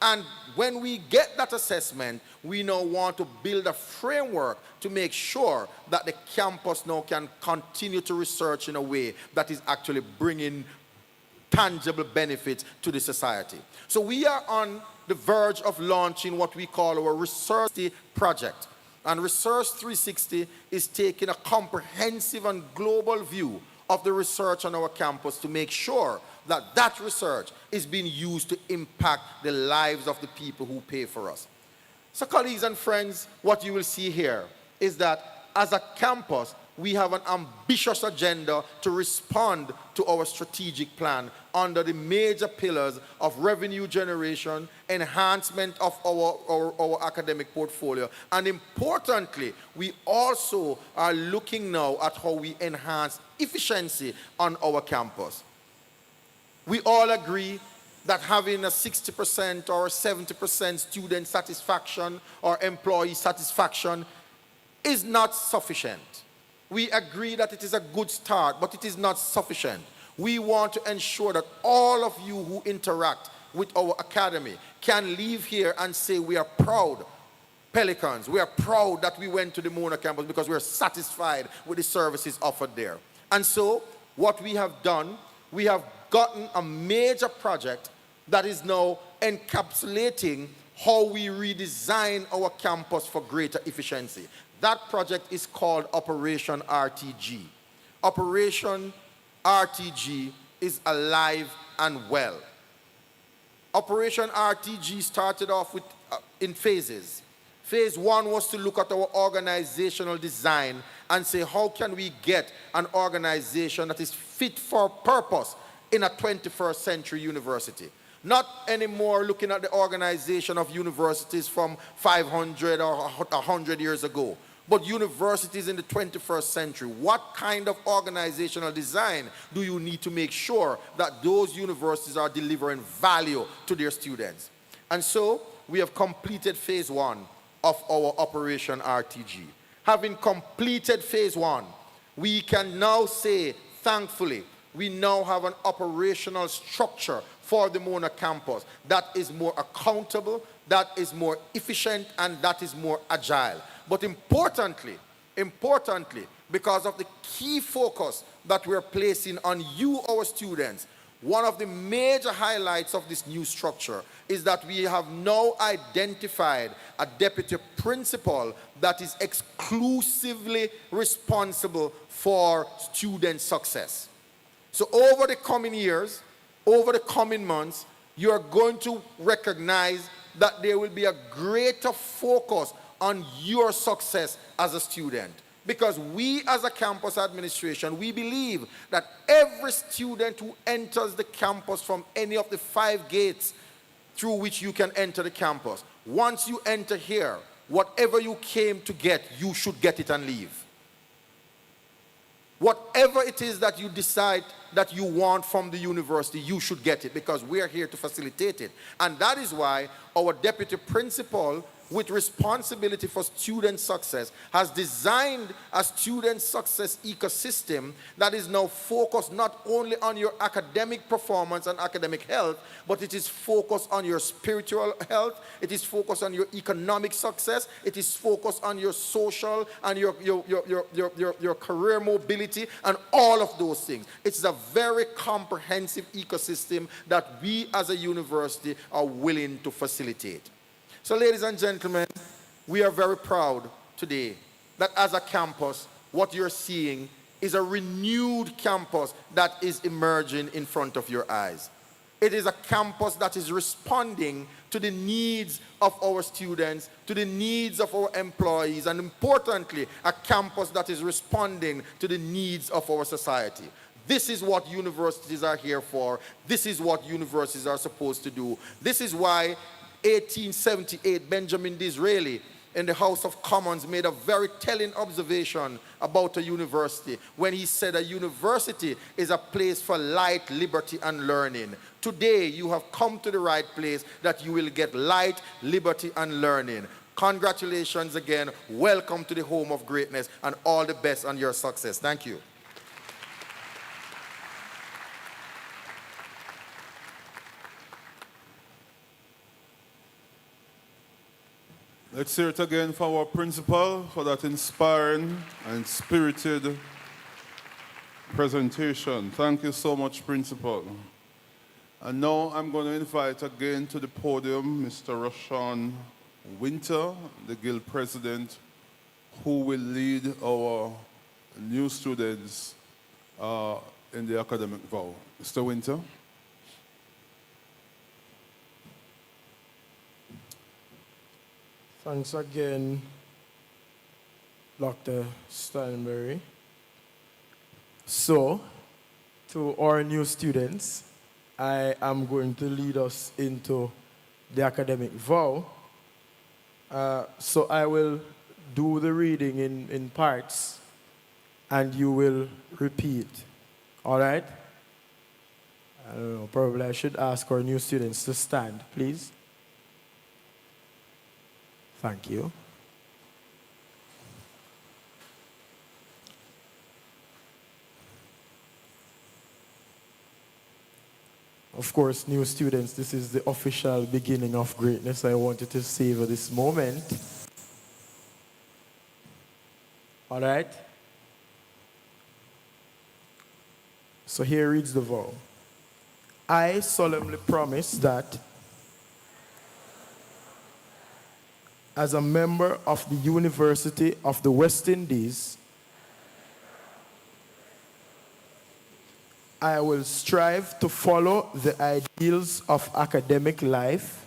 And when we get that assessment, we now want to build a framework to make sure that the campus now can continue to research in a way that is actually bringing tangible benefits to the society. So we are on the verge of launching what we call our Research project. And Research 360 is taking a comprehensive and global view of the research on our campus to make sure that that research is being used to impact the lives of the people who pay for us. So colleagues and friends, what you will see here is that as a campus, we have an ambitious agenda to respond to our strategic plan under the major pillars of revenue generation, enhancement of our academic portfolio, and importantly, we also are looking now at how we enhance efficiency on our campus. We all agree that having a 60% or 70% student satisfaction or employee satisfaction is not sufficient. We agree that it is a good start, but it is not sufficient. We want to ensure that all of you who interact with our academy can leave here and say we are proud Pelicans. We are proud that we went to the Mona campus because we are satisfied with the services offered there. And so what we have done, we have gotten a major project that is now encapsulating how we redesign our campus for greater efficiency. That project is called Operation RTG. Operation RTG is alive and well. Operation RTG started off in phases. Phase 1 was to look at our organizational design and say, how can we get an organization that is fit for purpose in a 21st century university? Not anymore looking at the organization of universities from 500 or 100 years ago, but universities in the 21st century. What kind of organizational design do you need to make sure that those universities are delivering value to their students? And so we have completed phase 1 of our Operation RTG. Having completed phase 1, we can now say, thankfully, we now have an operational structure for the Mona campus that is more accountable, that is more efficient, and that is more agile. But importantly, because of the key focus that we're placing on you, our students, one of the major highlights of this new structure is that we have now identified a deputy principal that is exclusively responsible for student success. So over the coming years, over the coming months, you are going to recognize that there will be a greater focus on your success as a student. Because we as a campus administration, we believe that every student who enters the campus from any of the 5 gates through which you can enter the campus, once you enter here, whatever you came to get, you should get it and leave. Whatever it is that you decide that you want from the university, you should get it, because we are here to facilitate it. And that is why our deputy principal, with responsibility for student success, has designed a student success ecosystem that is now focused not only on your academic performance and academic health, but it is focused on your spiritual health, it is focused on your economic success, it is focused on your social and your career mobility and all of those things. It's a very comprehensive ecosystem that we as a university are willing to facilitate. So ladies and gentlemen, we are very proud today that as a campus, what you're seeing is a renewed campus that is emerging in front of your eyes. It is a campus that is responding to the needs of our students, to the needs of our employees, and importantly, a campus that is responding to the needs of our society. This is what universities are here for. This is what universities are supposed to do. This is why 1878, Benjamin Disraeli in the House of Commons made a very telling observation about a university when he said a university is a place for light, liberty, and learning. Today, you have come to the right place that you will get light, liberty, and learning. Congratulations again. Welcome to the home of greatness, and all the best on your success. Thank you. Let's hear it again for our principal for that inspiring and spirited presentation. Thank you so much, Principal. And now I'm going to invite again to the podium Mr. Rashawn Winter, the Guild President, who will lead our new students in the academic vow. Mr. Winter. Thanks again, Dr. Stanberry. So, to our new students, I am going to lead us into the academic vow. So I will do the reading in parts, and you will repeat. All right? I don't know, probably I should ask our new students to stand, please. Thank you. Of course, new students, this is the official beginning of greatness. I wanted to savor this moment. All right? So here reads the vow. I solemnly promise that as a member of the University of the West Indies, I will strive to follow the ideals of academic life,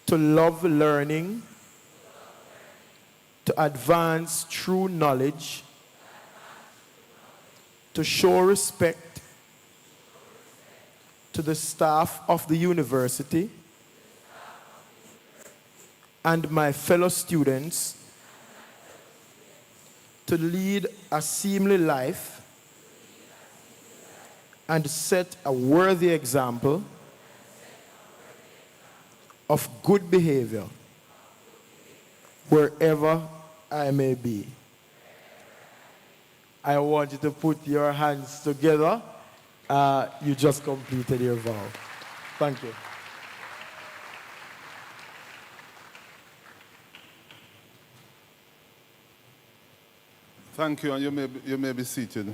to love learning, to advance true knowledge, to show respect to the staff of the university and my fellow students, to lead a seemly life and set a worthy example of good behavior wherever I may be. I want you to put your hands together. You just completed your vow. Thank you. Thank you, and you may be seated.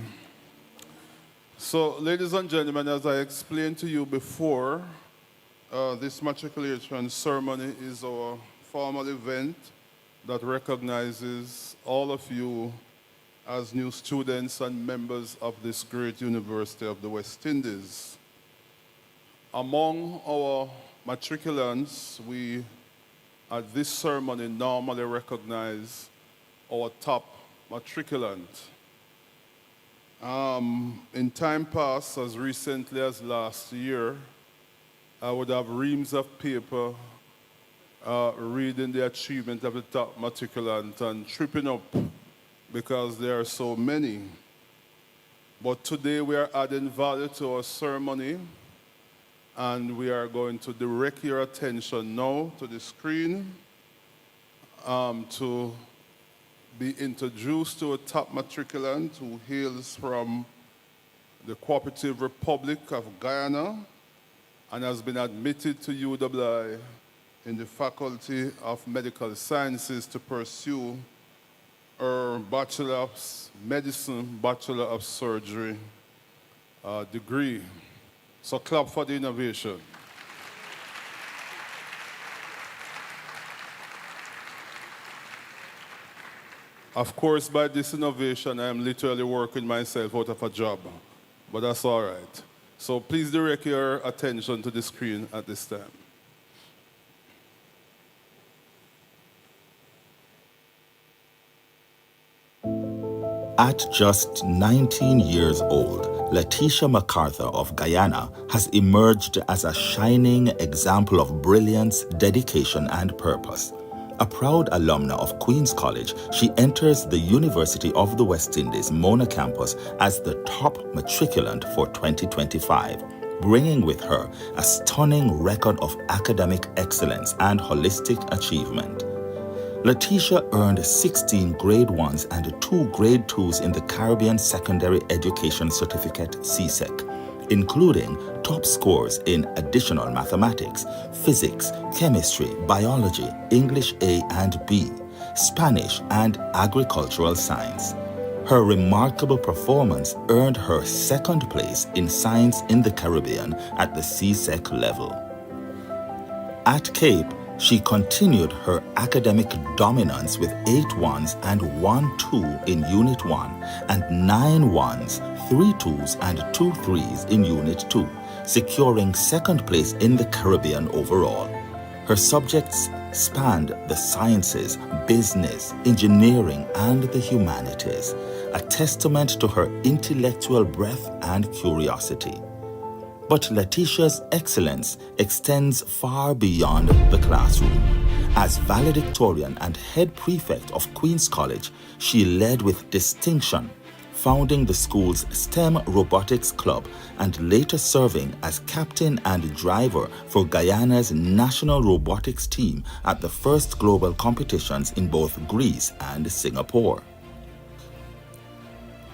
So, ladies and gentlemen, as I explained to you before, this matriculation ceremony is our formal event that recognizes all of you as new students and members of this great University of the West Indies. Among our matriculants, we at this ceremony normally recognize our top matriculant. In time past, as recently as last year, I would have reams of paper reading the achievement of the top matriculant and tripping up because there are so many. But today we are adding value to our ceremony, and we are going to direct your attention now to the screen to be introduced to a top matriculant who hails from the Cooperative Republic of Guyana and has been admitted to UWI in the Faculty of Medical Sciences to pursue her Bachelor of Medicine, Bachelor of Surgery degree. So clap for the innovation. Of course, by this innovation, I am literally working myself out of a job, but that's all right. So please direct your attention to the screen at this time. At just 19 years old, Letitia MacArthur of Guyana has emerged as a shining example of brilliance, dedication, and purpose. A proud alumna of Queen's College, she enters the University of the West Indies Mona campus as the top matriculant for 2025, bringing with her a stunning record of academic excellence and holistic achievement. Letitia earned 16 grade 1s and 2 grade 2s in the Caribbean Secondary Education Certificate (CSEC), including top scores in additional mathematics, physics, chemistry, biology, English A and B, Spanish, and agricultural science. Her remarkable performance earned her 2nd place in science in the Caribbean at the CSEC level. At Cape, she continued her academic dominance with 8 1s and 1 2 in Unit 1 and 9 1s, 3 2s, and 2 3s in Unit 2, securing 2nd place in the Caribbean overall. Her subjects spanned the sciences, business, engineering, and the humanities, a testament to her intellectual breadth and curiosity. But Letitia's excellence extends far beyond the classroom. As valedictorian and head prefect of Queen's College, she led with distinction, founding the school's STEM Robotics Club and later serving as captain and driver for Guyana's national robotics team at the first global competitions in both Greece and Singapore.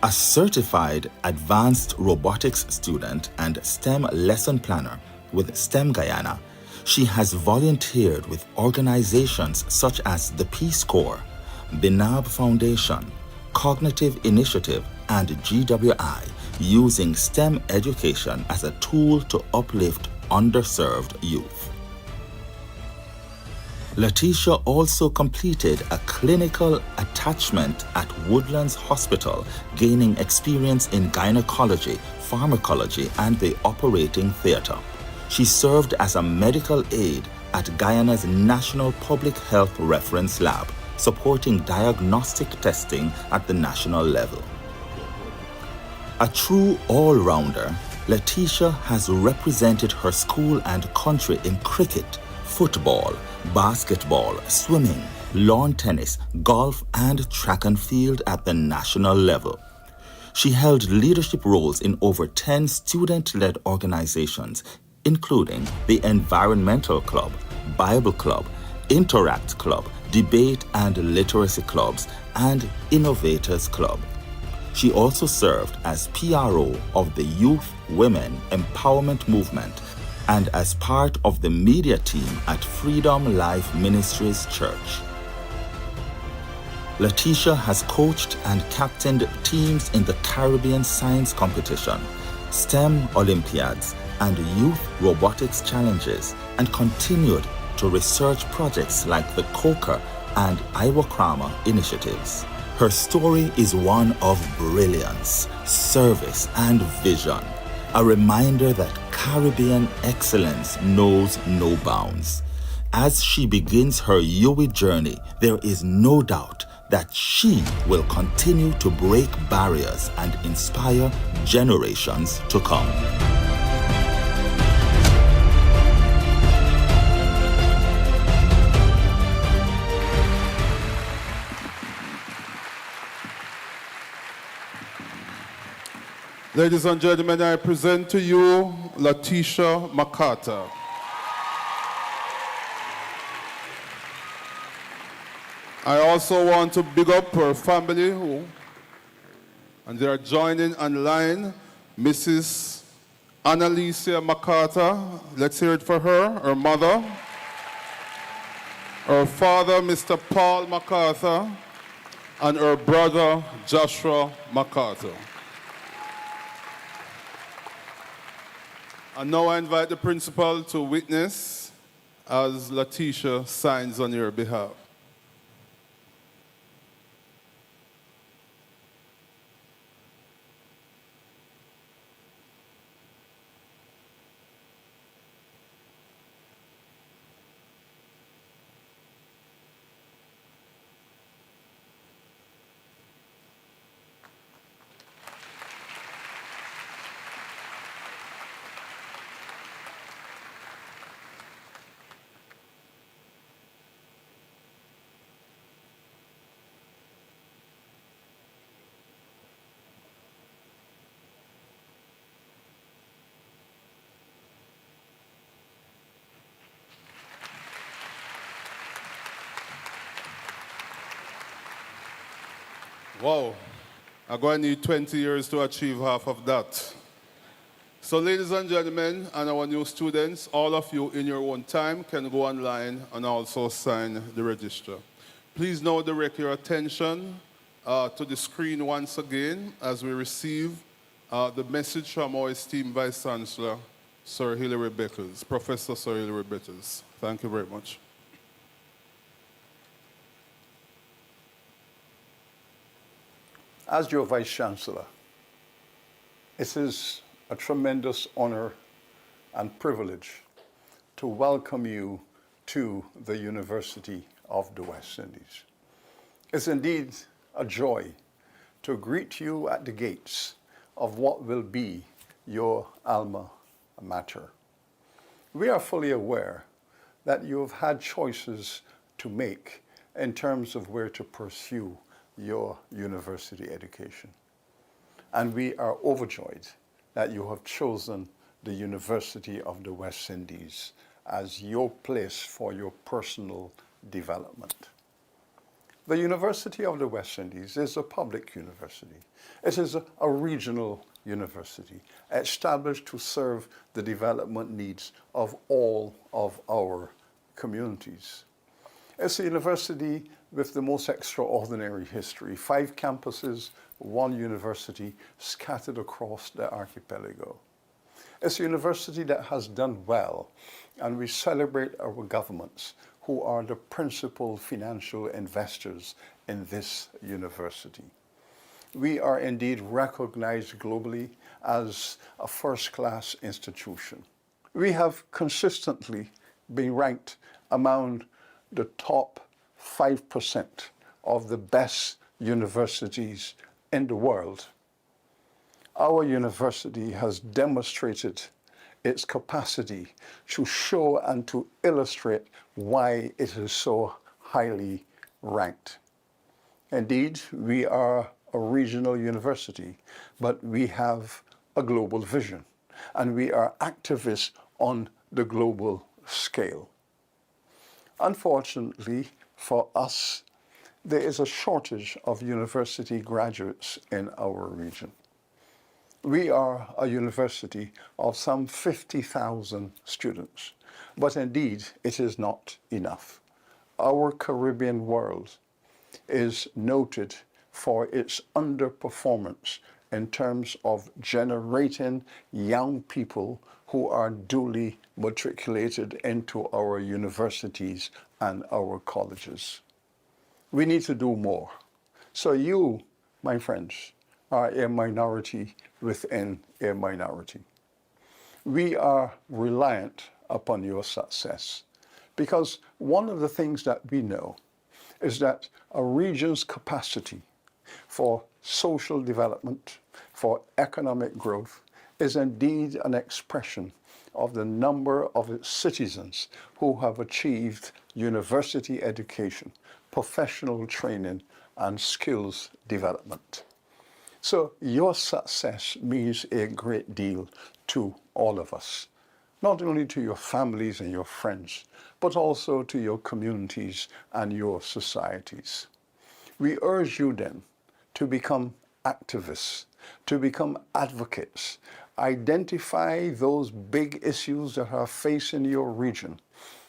A certified advanced robotics student and STEM lesson planner with STEM Guyana, she has volunteered with organizations such as the Peace Corps, Binab Foundation, Cognitive Initiative, and GWI, using STEM education as a tool to uplift underserved youth. Letitia also completed a clinical attachment at Woodlands Hospital, gaining experience in gynecology, pharmacology, and the operating theatre. She served as a medical aide at Guyana's National Public Health Reference Lab, supporting diagnostic testing at the national level. A true all-rounder, Letitia has represented her school and country in cricket, football, basketball, swimming, lawn tennis, golf, and track and field at the national level. She held leadership roles in over 10 student-led organizations, including the Environmental Club, Bible Club, Interact Club, Debate and Literacy Clubs, and Innovators Club. She also served as PRO of the Youth Women Empowerment Movement and as part of the media team at Freedom Life Ministries Church. Letitia has coached and captained teams in the Caribbean Science Competition, STEM Olympiads, and Youth Robotics Challenges, and continued to research projects like the COCA and Iwakrama initiatives. Her story is one of brilliance, service, and vision, a reminder that Caribbean excellence knows no bounds. As she begins her UWI journey, there is no doubt that she will continue to break barriers and inspire generations to come. Ladies and gentlemen, I present to you Letitia McCarter. I also want to big up her family, and they are joining online, Mrs. Annalicia McCarter. Let's hear it for her mother. Her father, Mr. Paul McCarter, and her brother, Joshua McCarter. And now I invite the principal to witness as Letitia signs on your behalf. Wow, I'm going to need 20 years to achieve half of that. So ladies and gentlemen, and our new students, all of you in your own time can go online and also sign the register. Please now direct your attention to the screen once again as we receive the message from our esteemed Vice Chancellor, Sir Hilary Beckles, Professor Sir Hilary Beckles. Thank you very much. As your Vice Chancellor, it is a tremendous honor and privilege to welcome you to the University of the West Indies. It's indeed a joy to greet you at the gates of what will be your alma mater. We are fully aware that you have had choices to make in terms of where to pursue your university education. And we are overjoyed that you have chosen the University of the West Indies as your place for your personal development. The University of the West Indies is a public university. It is a regional university established to serve the development needs of all of our communities. It's a university with the most extraordinary history. 5 campuses, 1 university scattered across the archipelago. It's a university that has done well, and we celebrate our governments who are the principal financial investors in this university. We are indeed recognized globally as a first-class institution. We have consistently been ranked among the top 5% of the best universities in the world. Our university has demonstrated its capacity to show and to illustrate why it is so highly ranked. Indeed, we are a regional university, but we have a global vision, and we are activists on the global scale. Unfortunately for us, there is a shortage of university graduates in our region. We are a university of some 50,000 students, but indeed it is not enough. Our Caribbean world is noted for its underperformance in terms of generating young people who are duly matriculated into our universities and our colleges. We need to do more. So you, my friends, are a minority within a minority. We are reliant upon your success because one of the things that we know is that a region's capacity for social development, for economic growth, is indeed an expression of the number of its citizens who have achieved university education, professional training, and skills development. So your success means a great deal to all of us, not only to your families and your friends, but also to your communities and your societies. We urge you then to become activists, to become advocates, identify those big issues that are facing your region,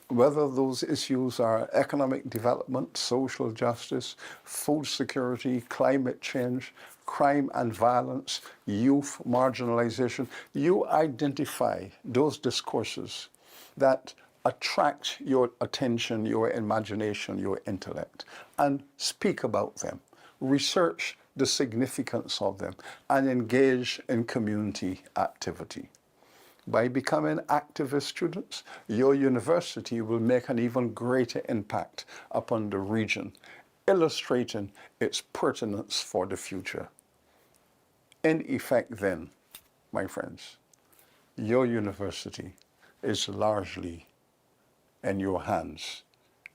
whether those issues are economic development, social justice, food security, climate change, crime and violence, youth marginalization. You identify those discourses that attract your attention, your imagination, your intellect, and speak about them. Research the significance of them and engage in community activity. By becoming activist students, your university will make an even greater impact upon the region, illustrating its pertinence for the future. In effect then, my friends, your university is largely in your hands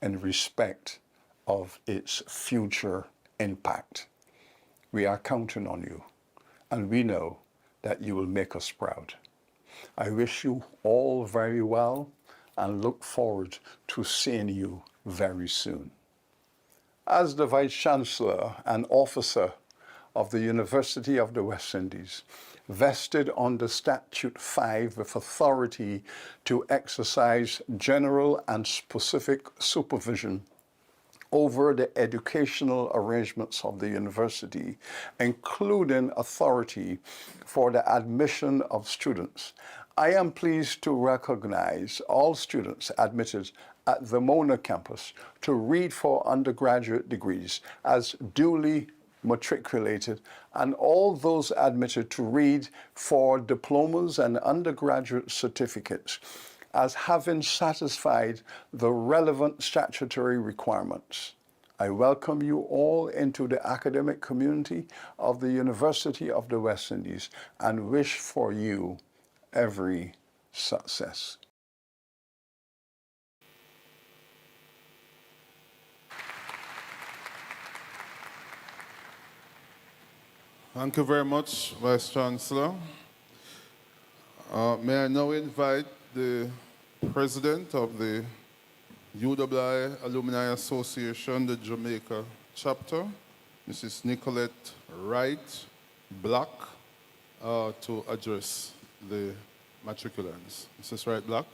in respect of its future impact. We are counting on you, and we know that you will make us proud. I wish you all very well and look forward to seeing you very soon. As the Vice Chancellor and officer of the University of the West Indies, vested under Statute 5 with authority to exercise general and specific supervision over the educational arrangements of the university, including authority for the admission of students, I am pleased to recognize all students admitted at the Mona campus to read for undergraduate degrees as duly matriculated, and all those admitted to read for diplomas and undergraduate certificates as having satisfied the relevant statutory requirements. I welcome you all into the academic community of the University of the West Indies and wish for you every success. Thank you very much, Vice Chancellor. May I now invite the President of the UWI Alumni Association, the Jamaica chapter, Mrs. Nicolette Wright Black, to address the matriculants. Mrs. Wright Black.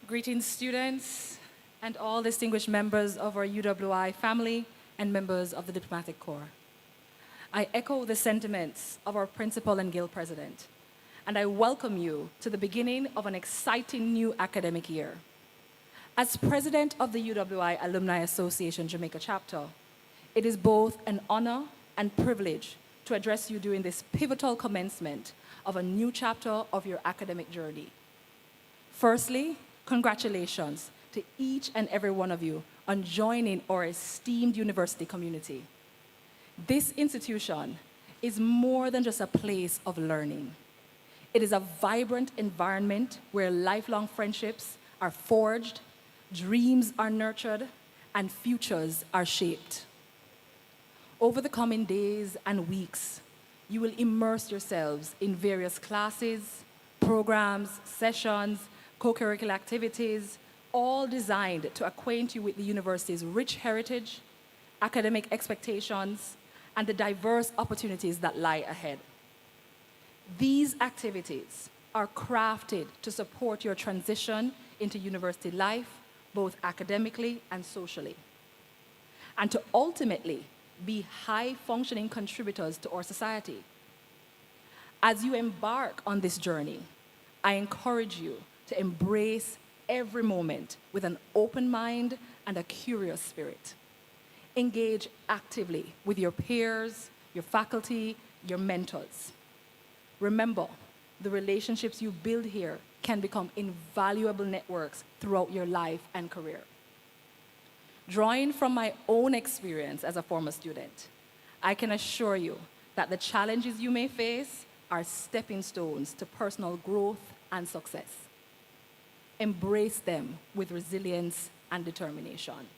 Greetings, students, and all distinguished members of our UWI family and members of the Diplomatic Corps. I echo the sentiments of our principal and guild president, and I welcome you to the beginning of an exciting new academic year. As president of the UWI Alumni Association Jamaica chapter, it is both an honor and privilege to address you during this pivotal commencement of a new chapter of your academic journey. Firstly, congratulations to each and every one of you on joining our esteemed university community. This institution is more than just a place of learning. It is a vibrant environment where lifelong friendships are forged, dreams are nurtured, and futures are shaped. Over the coming days and weeks, you will immerse yourselves in various classes, programs, sessions, co-curricular activities, all designed to acquaint you with the university's rich heritage, academic expectations, and the diverse opportunities that lie ahead. These activities are crafted to support your transition into university life, both academically and socially, and to ultimately be high-functioning contributors to our society. As you embark on this journey, I encourage you to embrace every moment with an open mind and a curious spirit. Engage actively with your peers, your faculty, your mentors. Remember, the relationships you build here can become invaluable networks throughout your life and career. Drawing from my own experience as a former student, I can assure you that the challenges you may face are stepping stones to personal growth and success. Embrace them with resilience and determination.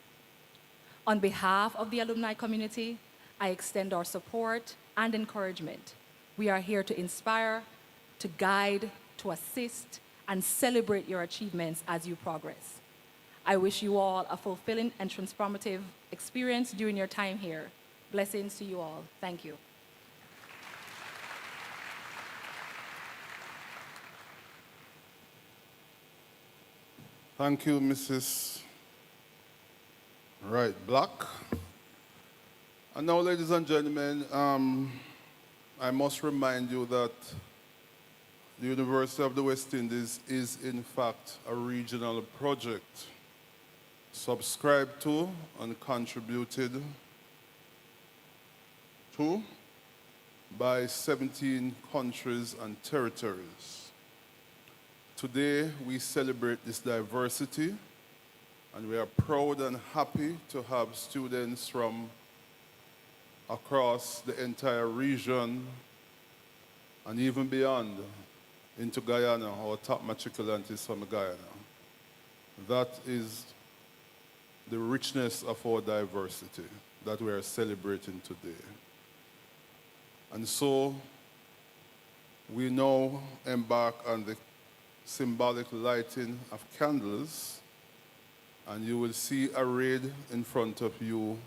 On behalf of the alumni community, I extend our support and encouragement. We are here to inspire, to guide, to assist, and celebrate your achievements as you progress. I wish you all a fulfilling and transformative experience during your time here. Blessings to you all. Thank you. Thank you, Mrs. Wright Black. And now, ladies and gentlemen, I must remind you that the University of the West Indies is, in fact, a regional project subscribed to and contributed to by 17 countries and territories. Today, we celebrate this diversity, and we are proud and happy to have students from across the entire region and even beyond into Guyana. Our top matriculant is from Guyana. That is the richness of our diversity that we are celebrating today. And so we now embark on the symbolic lighting of candles, and you will see arrayed in front of you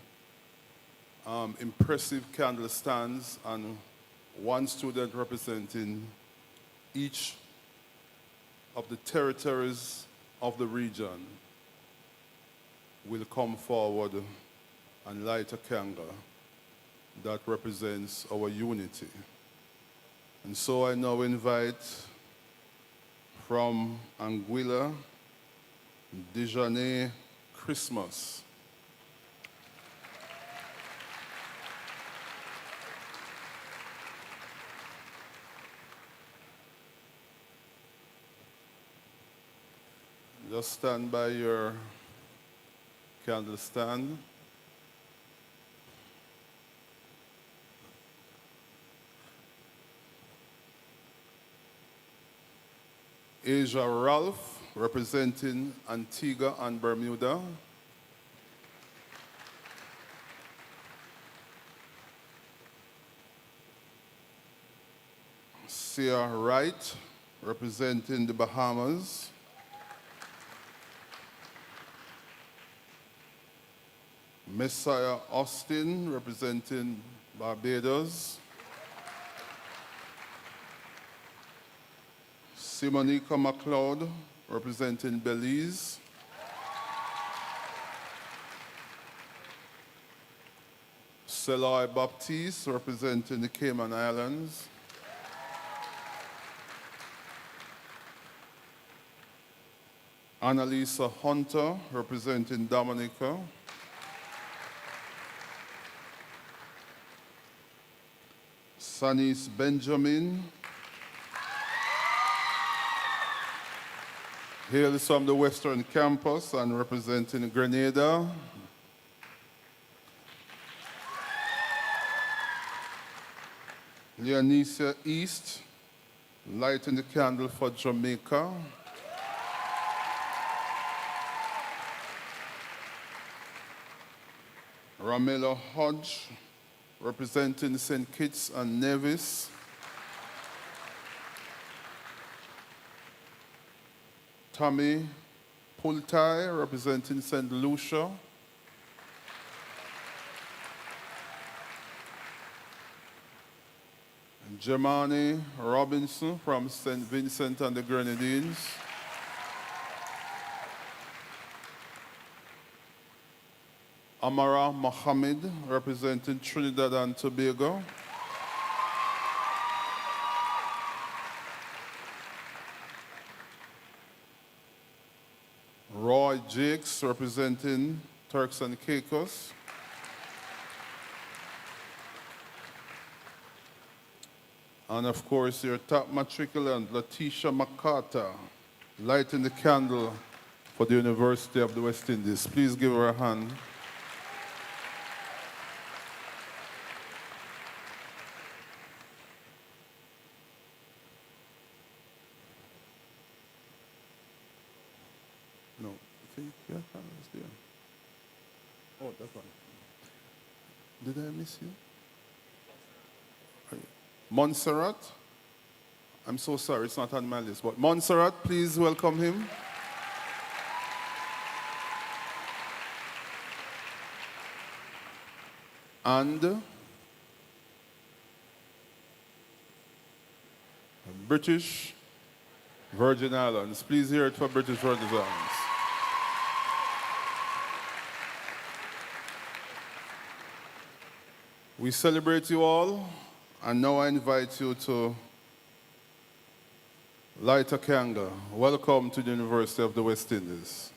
impressive candle stands, and one student representing each of the territories of the region will come forward and light a candle that represents our unity. And so I now invite from Anguilla, Dijonais Christmas. Just stand by your candle stand. Asia Ralph, representing Antigua and Bermuda. Sia Wright, representing the Bahamas. Messiah Austin, representing Barbados. Simonica McLeod, representing Belize. Seloy Baptiste, representing the Cayman Islands. Annalisa Hunter, representing Dominica. Sanis Benjamin, hails from the Western Campus and representing Grenada. Leonesia East, lighting the candle for Jamaica. Ramela Hodge, representing St. Kitts and Nevis. Tommy Pultai, representing St. Lucia. Germani Robinson from St. Vincent and the Grenadines. Amara Mohammed, representing Trinidad and Tobago. Roy Jakes, representing Turks and Caicos. And of course, your top matriculant, Letitia McCarter, lighting the candle for the University of the West Indies. Please give her a hand. No, I think your hand is there. Oh, that one. Did I miss you? Montserrat, I'm so sorry, it's not on my list, but Montserrat, please welcome him. And British Virgin Islands. Please hear it for British Virgin Islands. We celebrate you all. And now I invite you to light a candle. Welcome to the University of the West Indies.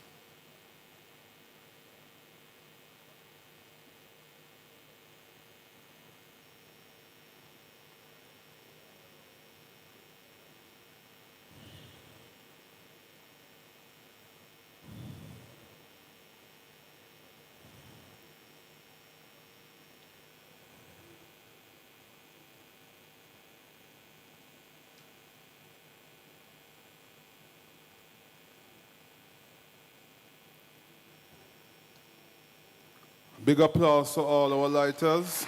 Big applause to all our lighters.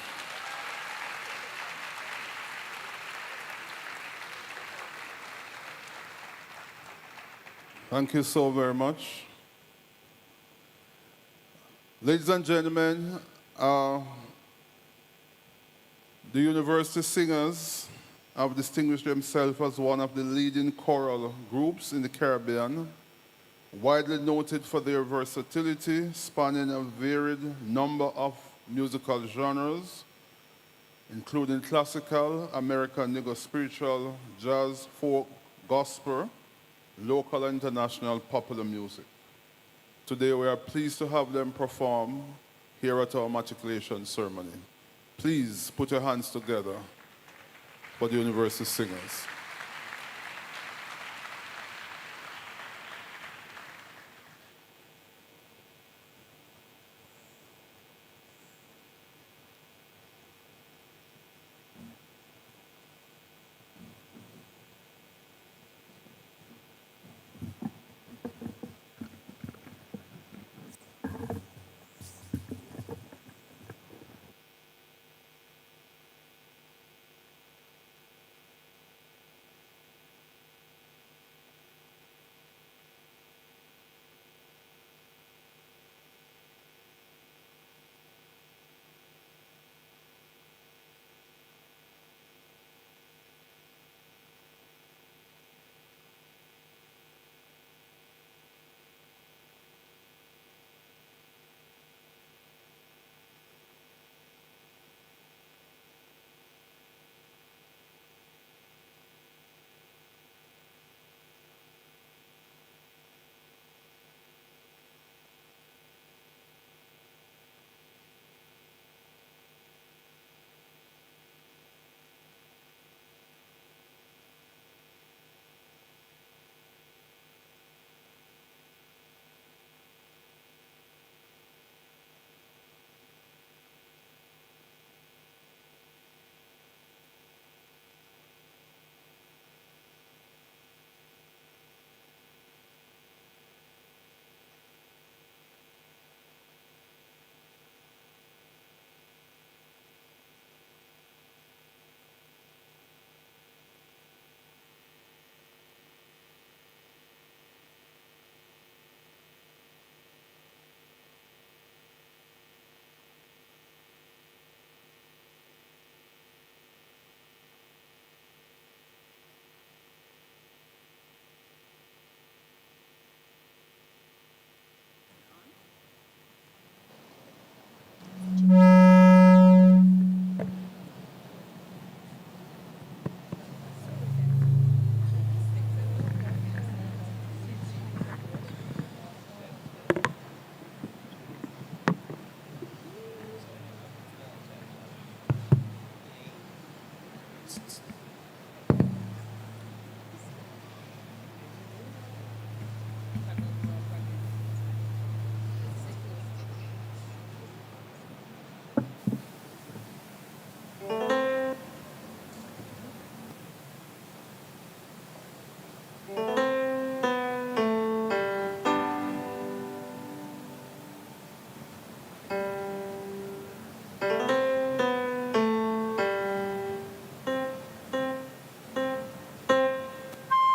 Thank you so very much. Ladies and gentlemen, the university singers have distinguished themselves as one of the leading choral groups in the Caribbean, widely noted for their versatility, spanning a varied number of musical genres, including classical, American neo-spiritual, jazz, folk, gospel, local and international popular music. Today we are pleased to have them perform here at our matriculation ceremony. Please put your hands together for the university singers.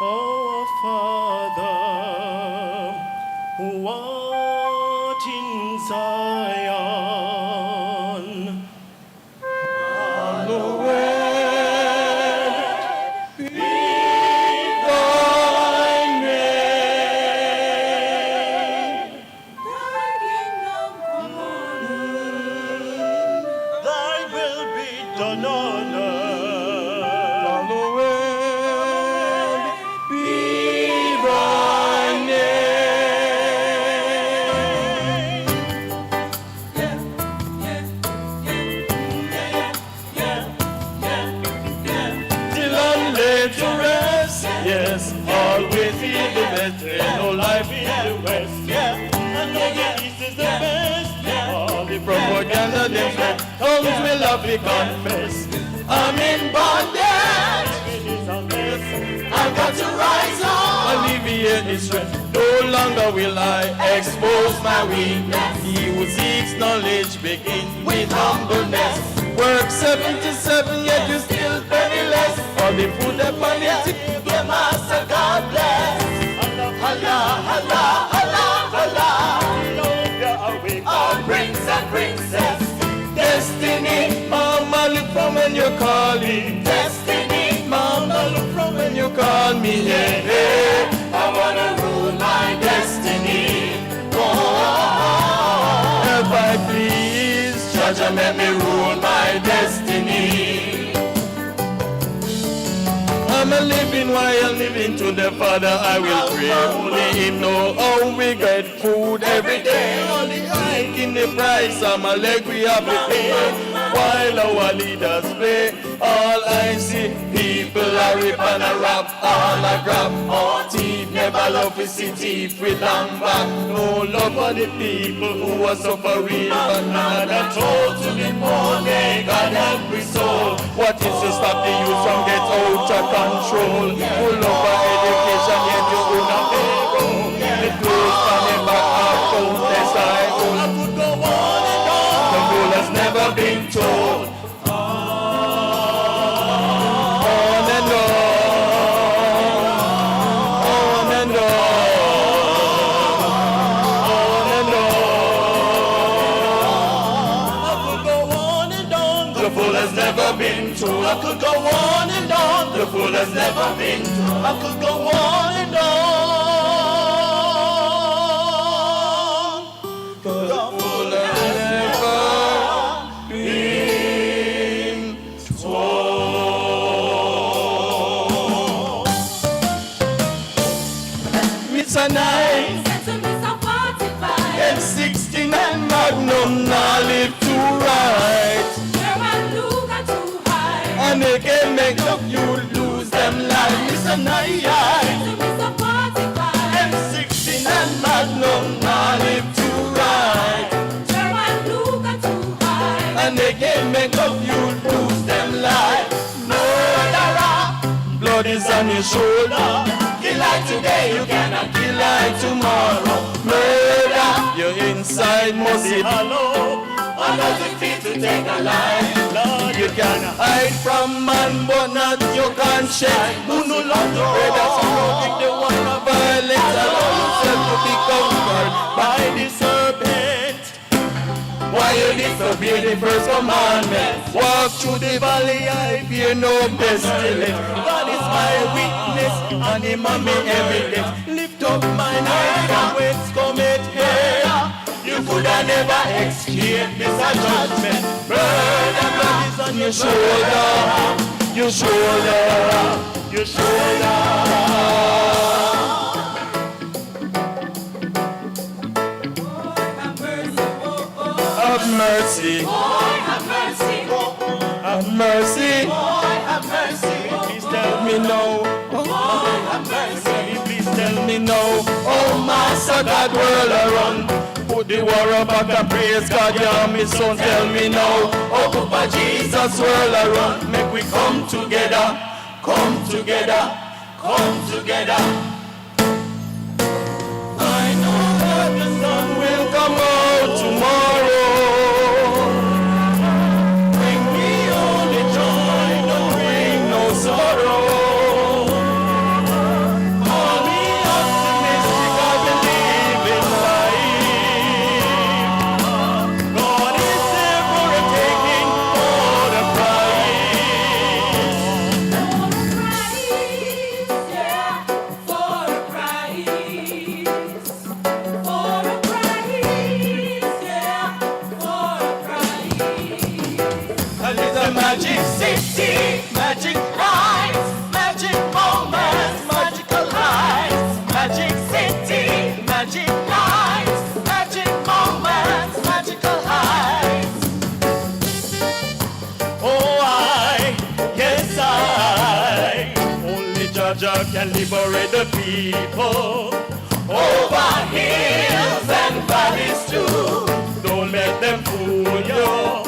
Our Father, who art in Zion, hallowed be thy name. Thy kingdom come on earth. Thy will be done on earth. Hallowed be thy name. Till I'm laid to rest, yes, always be the best. Ain't no life in the west, yeah. I know the east is the best, yeah. All the propaganda them spread, tongues will have to confess. I'm in bondage, it is a mess. I've got to rise up, alleviate the stress. No longer will I expose my weakness. He who seeks knowledge begins with humbleness. Work 7 to 7, yet you still penniless. All the food upon the table, your master, God bless. Allah, Allah, Allah, Allah. All prince and princess. Destiny, Mama, look from when you call me. Destiny, Mama, look from when you call me. Yeah, yeah. I wanna rule my destiny. Oh, if I please, Judge, let me rule my destiny. I'm a living while living to the Father I will pray. Only Him know how we get food every day. Only hike in the price, I'm a leg we have to pay. While our leaders play, all I see, people are rip and a rap, all I grab. All teeth never love to see teeth with long back. No love for the people who are suffering, but none at all to the poor. May God help we soul. What is to stop the youth from get out of control? Full of education, yet you own a payroll. The clothes on the back are countless. I could go on and on. The fool has never been told. On and on. On and on. On and on. I could go on and on. The fool has never been told. I could go on and on. The fool has never been told. I could go on and on. The fool has never been told. It's a night. M69 Magnum, now live to right. And they can make up you lose them life. It's a night. M69 Magnum, now live to right. And they can make up you lose them life. Murderer, blood is on your shoulder. Kill like today, you cannot kill like tomorrow. Murder, your inside must be hollow. How does it feel to take a life? Lord, you can hide from man, but not your conscience. Who no longer brother, so don't think the one of violence. Allow yourself to be conquered by the serpent. Why you disobey the first commandment? Walk through the valley, I fear no pestilence. God is my witness, and Him on me evidence. Lift up mine eyes from whence cometh help. You could have never escaped this judgment. Burden blood is on your shoulder, your shoulder, your shoulder. Have mercy, have mercy, have mercy, have mercy. me now. Oh, have mercy. Please tell me now. Oh, Master God, world around. Put the war up and praise God, yeah, me son, tell me now. Oh, Papa Jesus, world around. Make we come together, come together, come together. I know that the sun will come out tomorrow. Bring me only joy, don't bring no sorrow. Call me optimistic, I believe in life. God is there for a taking, for the prize. Yeah, for a prize. For a prize, yeah, for a prize. A little magic city, magic lights, magic moments, magical heights. Magic city, magic lights, magic moments, magical heights. Oh, yes, only Jah can liberate the people. Over hills and valleys too. Don't let them fool you.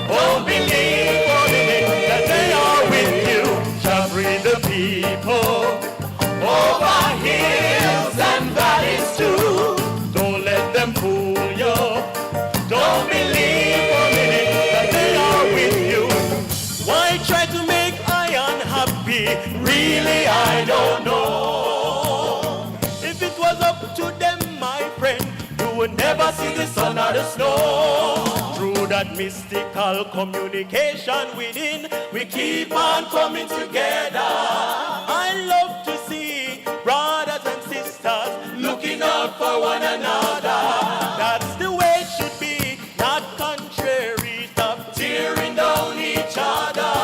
Oh, believe that they are with you. Shall free the people. Over hills and valleys too. Don't let them fool you. Don't believe for a minute that they are with you. Why try to make Iron happy? Really, I don't know. If it was up to them, my friend, you would never see the sun or the snow. Through that mystical communication within, we keep on coming together. I love to see brothers and sisters looking out for one another. That's the way it should be, not contrary. Stop tearing down each other.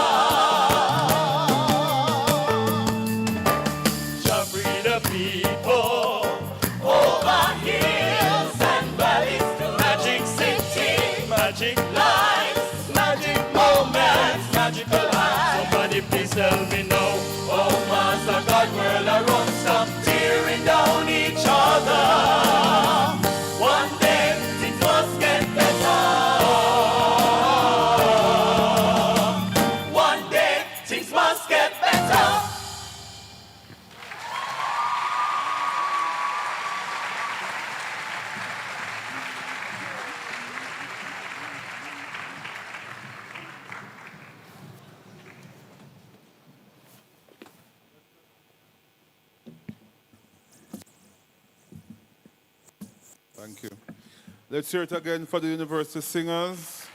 Shall free the people. Over hills and valleys to magic city, magic lights, magic moments, magical eyes. Somebody please tell me now. Oh, Master God, world around, stop tearing down each other. One day things must get better. One day things must get better. Thank you. Let's hear it again for the University Singers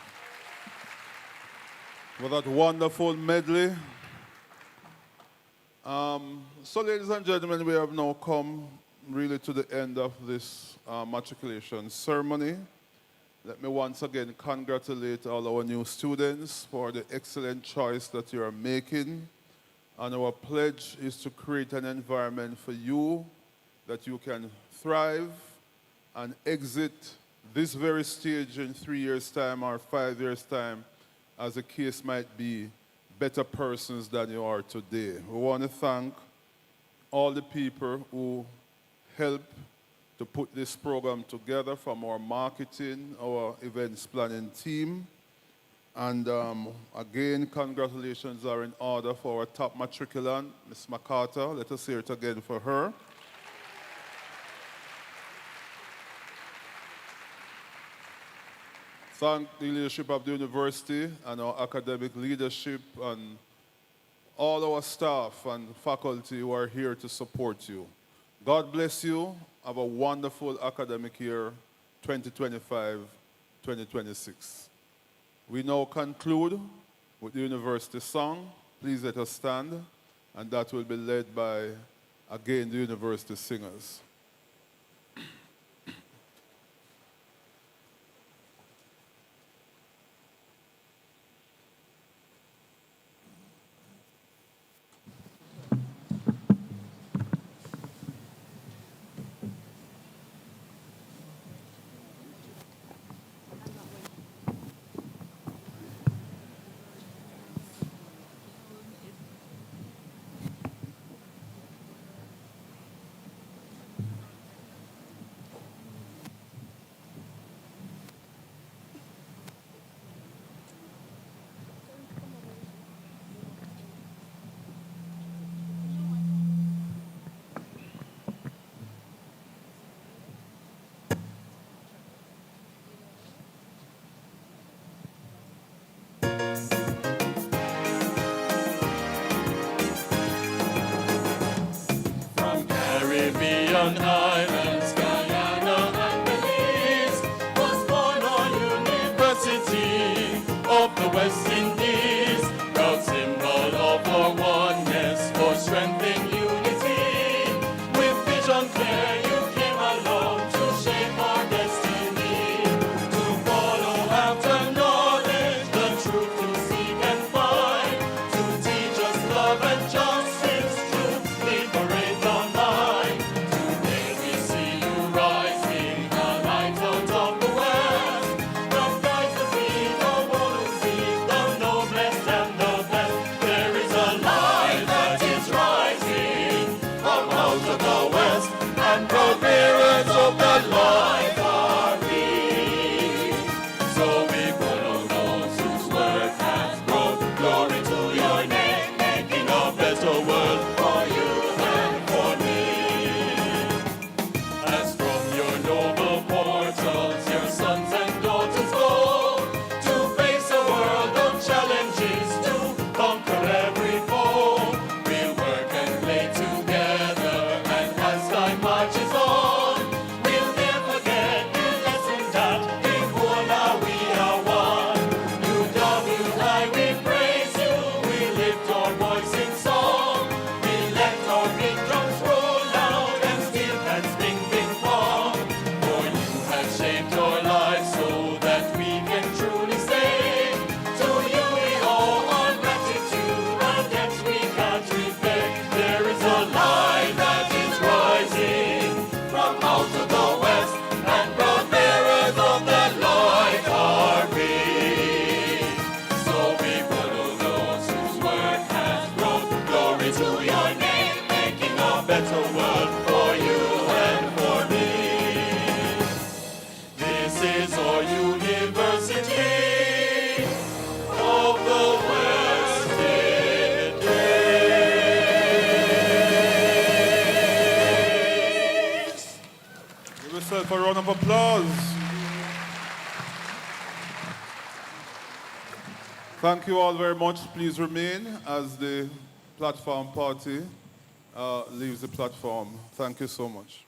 for that wonderful medley. So, ladies and gentlemen, we have now come really to the end of this matriculation ceremony. Let me once again congratulate all our new students for the excellent choice that you are making. And our pledge is to create an environment for you that you can thrive and exit this very stage in 3 years' time or 5 years' time, as the case might be, better persons than you are today. We want to thank all the people who helped to put this program together, from our marketing, our events planning team. And again, congratulations are in order for our top matriculant, Ms. MacArthur. Let us hear it again for her. Thank the leadership of the university and our academic leadership and all our staff and faculty who are here to support you. God bless you. Have a wonderful academic year, 2025-2026. We now conclude with the university song. Please let us stand, and that will be led by, again, the university singers. Caribbean islands, Guyana and Belize, was born our University of the West Indies, proud symbol of our oneness for strength in unity. With vision clear, you came along to shape our destiny, to follow after knowledge, the truth to seek and find, to teach us love and justice, to liberate the mind. Today we see you rising, a light out of the west, the bright to be, the one who sees the noblest and the best. There is a light that is rising from out of the west, and proud bearers of the light are we. So we follow those whose work has brought glory to your name, making a better world for you and for me. As from your noble portals, your sons and daughters go to face a world of challenges, to conquer every foe. We'll work and play together, and as time marches on, we'll never forget the lesson that in Kona we are one. UWI, we praise you, we lift our voice in song. We let our big drums roll loud and steel pans bing bing bong. For you have shaped our lives so that we can truly say, to you we owe our gratitude, and debts we can't repay. There is a light that is rising from out of the west, and proud bearers of the light are we. So we follow those whose work has brought glory to your name, making a better world for you and for me. This is our University of the West Indies. Give yourself a round of applause. Thank you all very much. Please remain as the platform party leaves the platform. Thank you so much.